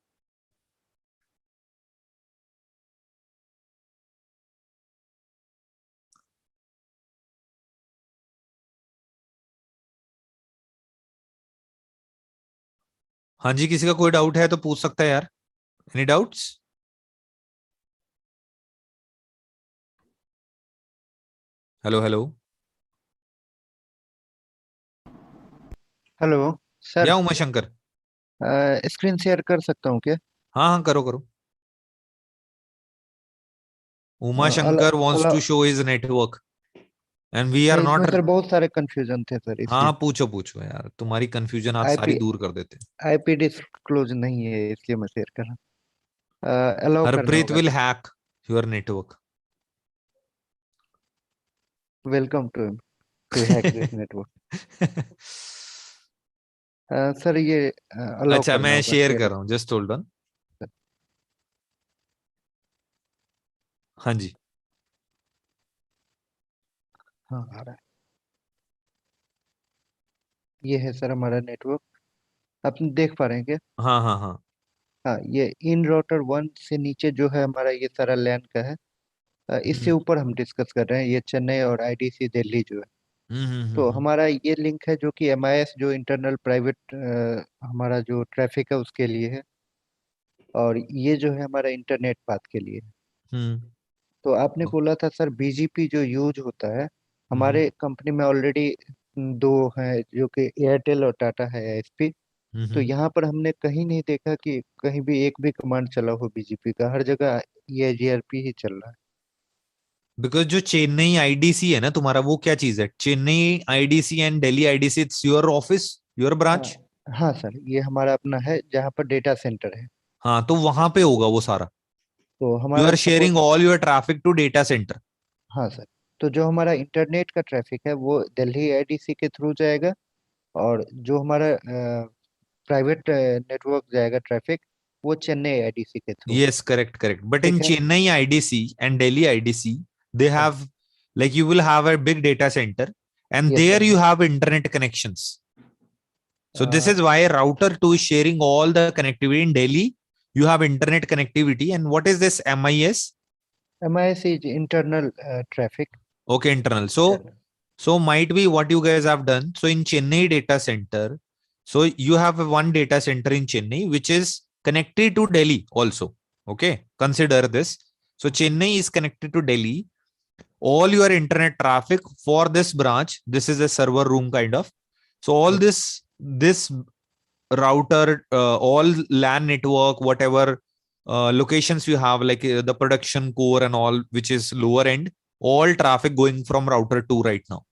हाँ जी, किसी का कोई डाउट है तो पूछ सकता है यार. Any doubts? Hello hello. Hello sir, या उमा शंकर. स्क्रीन शेयर कर सकता हूँ क्या? हाँ हाँ, करो करो. उमा अला, शंकर wants अला, to show his network and we are नहीं, इसमें not. सर बहुत सारे कंफ्यूजन थे सर, हाँ इसलिए पूछो पूछो यार, तुम्हारी कंफ्यूजन आज सारी आईपी दूर कर देते हैं. आईपी डिस्क्लोज नहीं है, इसलिए मैं शेयर कर रहा हूँ। अलाउ करना हरप्रीत होगा will sir. hack your network. Welcome to hack this network. Sir ये अलाउ अच्छा, करना मैं होगा शेयर कर शेयर। रहा हूँ, जस्ट होल्ड ऑन. हाँ जी. हाँ आ रहा है, ये है सर हमारा नेटवर्क, आप देख पा रहे हैं क्या? हाँ हाँ हाँ. हाँ, ये इन राउटर 1 से नीचे जो है हमारा ये सारा लैन का है। इससे ऊपर हम डिस्कस कर रहे हैं ये चेन्नई और आईडीसी दिल्ली जो है। तो हम्म. हमारा ये लिंक है जो कि एमआईएस जो इंटरनल प्राइवेट हमारा जो ट्रैफिक है उसके लिए है, और ये जो है हमारा इंटरनेट पाथ के लिए है। हम्म. तो आपने बोला था सर बीजीपी जो यूज होता है, हम्म. हमारे कंपनी में ऑलरेडी दो है जो कि एयरटेल और टाटा है आईएसपी। तो हम्म. यहाँ पर हमने कहीं नहीं देखा कि कहीं भी एक भी कमांड चला हो बीजीपी का, हर जगह ये जीआरपी ही चल रहा है। बिकॉज जो चेन्नई आईडीसी है ना तुम्हारा, वो क्या चीज है? Chennai IDC and Delhi IDC, it's your office, your हाँ ब्रांच. हाँ सर, ये हमारा अपना है जहाँ पर डेटा सेंटर है। हाँ, तो वहां पे होगा वो सारा. तो यू हमारा are suppose, sharing all your traffic to data centre. हाँ सर, तो जो हमारा इंटरनेट का ट्रैफिक है वो दिल्ली आईडीसी के थ्रू जाएगा, और जो हमारा प्राइवेट नेटवर्क जाएगा ट्रैफिक, वो चेन्नई आईडीसी के through. Yes, correct, correct. But in ठीक है। Chennai IDC and Delhi IDC, they हाँ have, like, you will have a big data center, and yes there sir. you have internet connections. So this is why router 2 is sharing all the connectivity in Delhi. You have internet connectivity. And what is this MIS? MIS is internal traffic. Okay, internal. So might be what you guys have done. So in Chennai data center, so you have one data center in Chennai, which is connected to Delhi also. Okay, consider this. So Chennai is connected to Delhi. All your internet traffic for this branch, this is a server room kind of. So all this router, all LAN network, whatever locations you have, like the production core and all, which is lower end, all traffic going from router 2 right now.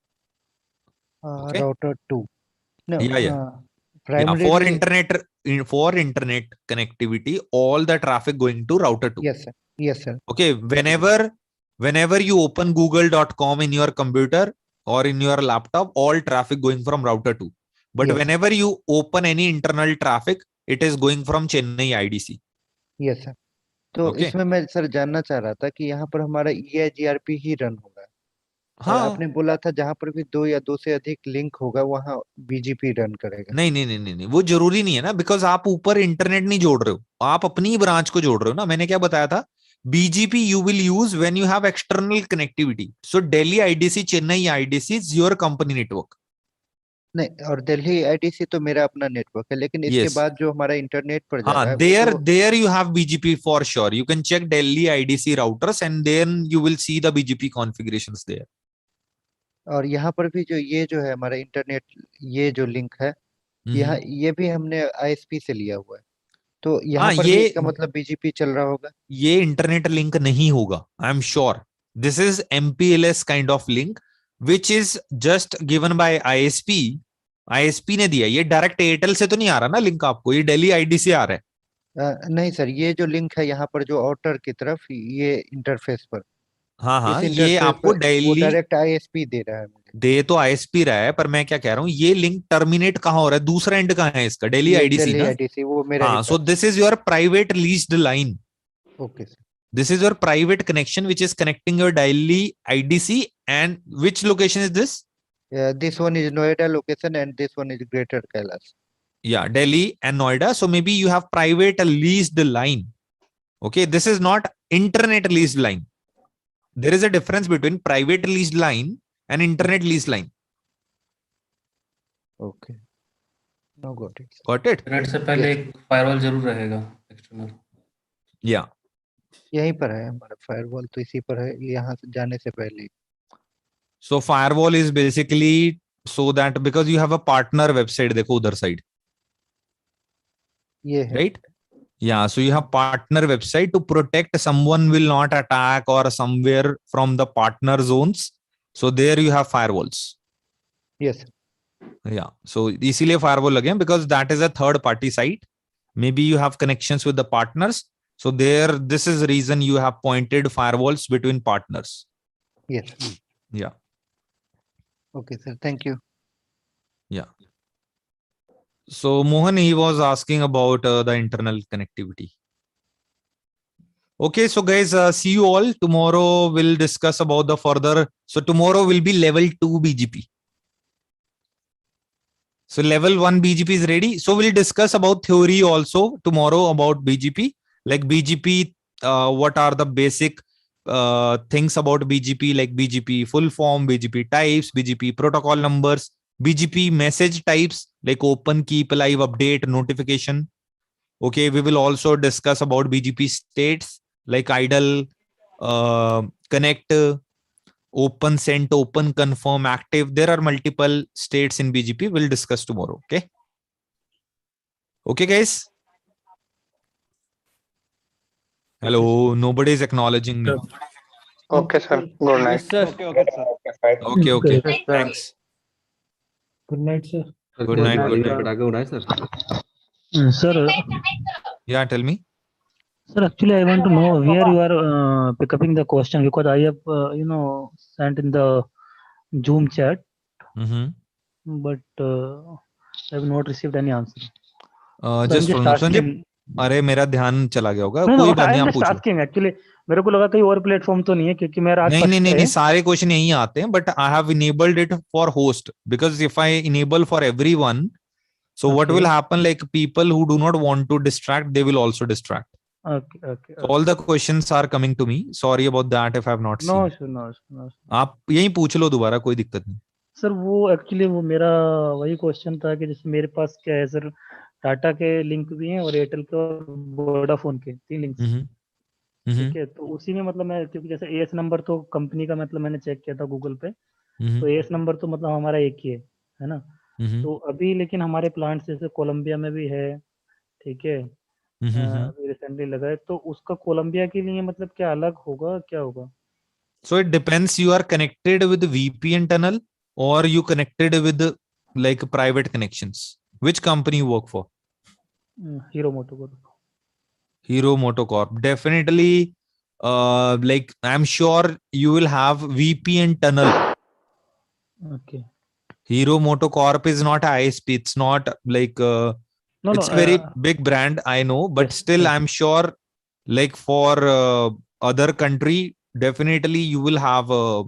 Okay. Router 2 no, Yeah, yeah. Yeah, primarily. for internet connectivity, all the traffic going to router 2. Yes sir, yes sir. Okay, whenever you open google.com in your computer or in your laptop, all traffic going from router 2. But yes sir, whenever you open any internal traffic, it is going from Chennai IDC. Yes sir. तो Okay. इसमें मैं sir जानना चाह रहा था कि यहाँ पर हमारा ईआईजीआरपी ही रन होगा, और हाँ. आपने बोला था जहाँ पर भी दो या दो से अधिक लिंक होगा वहाँ बीजीपी रन करेगा। नहीं नहीं नहीं नहीं नहीं, वो जरूरी नहीं है ना, बिकॉज आप ऊपर इंटरनेट नहीं जोड़ रहे हो, आप अपनी ही ब्रांच को जोड़ रहे हो ना. मैंने क्या बताया था? BGP you will use when you have external connectivity. So Delhi IDC, Chennai IDC is your company network. नहीं, और दिल्ली आईडीसी तो मेरा अपना नेटवर्क है, लेकिन इसके यस. बाद जो हमारा इंटरनेट पर जा हाँ, रहा है वो there तो। there you have BGP for sure. You can check Delhi IDC routers and then you will see the BGP configurations there. और यहाँ पर भी जो ये जो है हमारा इंटरनेट, ये जो लिंक है, यहाँ Mhm. ये भी हमने आईएसपी से लिया हुआ है। तो यहाँ हाँ, पर भी ये इसका मतलब बीजीपी चल रहा होगा। ये इंटरनेट लिंक नहीं होगा, I am sure. This is MPLS kind of link which is just given by ISP. ISP ने दिया, ये डायरेक्ट एयरटेल से तो नहीं आ रहा ना लिंक आपको, ये दिल्ली आईडी से आ रहा है. नहीं सर, ये जो लिंक है यहाँ पर जो आउटर की तरफ, ये इंटरफेस पर, हाँ इस हाँ, ये इंटरफेस आपको पर वो दिल्ली डायरेक्ट आईएसपी दे रहा है मुझे। दे तो आईएसपी रहा है, पर मैं क्या कह रहा हूँ, ये लिंक टर्मिनेट कहाँ हो रहा है, दूसरा एंड कहाँ है इसका, दिल्ली ये आईडीसी दिल्ली ना. आईडीसी, वो मेरा ही हाँ, so pass. This is your private leased line. Okay sir. This is your private connection which is connecting your Delhi IDC. And which location is this? This one is Noida location and this one is Greater Kailash. Yeah, Delhi and Noida. So maybe you have private leased line. Okay, this is not internet leased line. There is a difference between private leased line and internet leased line. Okay. Now got it. Got it? Internet से पहले Yes. एक firewall जरूर रहेगा external. Yeah. यहीं पर है हमारा firewall, तो इसी पर है, यहाँ से जाने से पहले। So firewall is basically so that because you have a partner website, देखो उधर side, ये है। right? Yeah, so you have partner website to protect someone will not attack or somewhere from the partner zones. So there you have firewalls. Yes. Yeah, so इसीलिए firewall लगे हैं because that is a third party site. Maybe you have connections with the partners. So there, this is the reason you have pointed firewalls between partners. Yes. Yeah. Okay, sir. Thank you. Yeah. So Mohan, he was asking about the internal connectivity. Okay, so guys, see you all tomorrow. We'll discuss about the further. So tomorrow will be level 2 BGP. So level 1 BGP is ready. So we'll discuss about theory also tomorrow about BGP. Like BGP, what are the basic things about BGP, like BGP full form, BGP types, BGP protocol numbers, BGP message types like open, keep alive, update, notification. Okay, we will also discuss about BGP states like idle, connect, open, sent, open, confirm, active. There are multiple states in BGP. We'll discuss tomorrow. Okay. Okay, guys. Hello. Nobody is acknowledging me. Okay, sir. Good night. Yes, sir. Okay. Okay. Thanks. Good night, sir. Good night. Good night. Sir, Yeah, tell me. sir, actually, I want to know where you are pick upping the question, because I have, sent in the Zoom chat, but I have not received any answer. So I'm Just just Sanjay, asking. अरे मेरा ध्यान चला गया होगा. No, कोई no, बात I नहीं, am आप just पूछो. asking. Actually, मेरे को लगा कहीं और प्लेटफॉर्म तो नहीं है, क्योंकि मेरा आज नहीं first नहीं नहीं है. नहीं, सारे क्वेश्चन यही आते हैं, but I have enabled it for host because if I enable for everyone, so what Okay. will happen, like people who do not want to distract, they will also distract. Okay. So all the questions are coming to me. Sorry about that if I have not No, seen. sir, no, sir, no, sir. आप यही पूछ लो दोबारा, कोई दिक्कत नहीं. Sir वो actually वो मेरा वही क्वेश्चन था कि जैसे मेरे पास क्या है सर, टाटा के लिंक भी हैं और एयरटेल के और वोडाफोन के 3 लिंक्स. ठीक है, तो उसी में मतलब मैं, क्योंकि जैसे एएस नंबर तो कंपनी का, मतलब मैंने चेक किया था गूगल पे, तो एएस नंबर तो मतलब हमारा एक ही है ना. तो अभी लेकिन हमारे प्लांट जैसे कोलंबिया में भी है, ठीक है, अभी रिसेंटली लगा है, तो उसका कोलंबिया के लिए मतलब क्या अलग होगा, क्या होगा? So it depends, you are connected with VPN tunnel or you connected with like private connections. Which company you work for? Hero Motocorp. Hero Motocorp. Definitely, like I'm sure you will have VPN tunnel. Okay. Hero Motocorp is not ISP. It's not like it's a very big brand, I know, but yes, still, yes. I'm sure, like for other country, definitely you will have a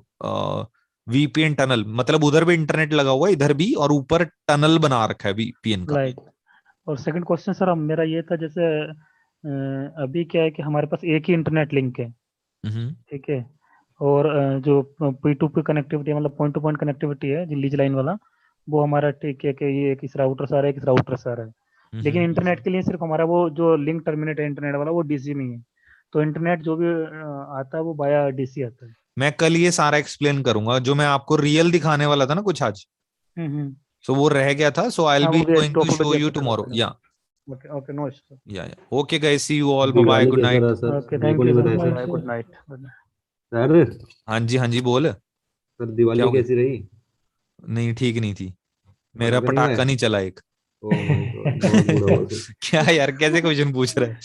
VPN tunnel. मतलब उधर भी internet लगा हुआ है, इधर भी, और ऊपर टनल बना रखा है VPN का. Right. और सेकंड क्वेश्चन सर मेरा ये था, जैसे अभी क्या है कि हमारे पास एक ही इंटरनेट लिंक है, ठीक है, और जो P2P कनेक्टिविटी मतलब पॉइंट टू पॉइंट कनेक्टिविटी है, जो लीज लाइन वाला, वो हमारा ठीक है कि ये किस राउटर से आ रहा है, किस राउटर से आ रहा है. लेकिन इंटरनेट के लिए सिर्फ हमारा वो जो लिंक टर्मिनेट है इंटरनेट वाला, वो डीसी में ही है. तो इंटरनेट जो भी आता है वो बाया डीसी आता है. मैं कल ये सारा एक्सप्लेन करूंगा, जो मैं आपको रियल दिखाने वाला था ना कुछ आज, सो वो रह गया था. So I will be going to show you tomorrow. या Okay, okay, no issue. Yeah, yeah. Okay, guys. See you all. Bye bye. Diwali Good कैसा night. रहा sir? Okay, thank you, Deepavali sir. बताए sir. Bye, good night. Good night. Sir हाँ जी बोल। Sir क्या दिवाली हो गया? कैसी रही? नहीं, ठीक नहीं थी। मेरा पटाखे नहीं पटाखा आए? नहीं चला एक। ओह माय गॉड, बहुत बुरा हुआ सर। क्या यार, कैसे क्वेश्चन पूछ रहा है?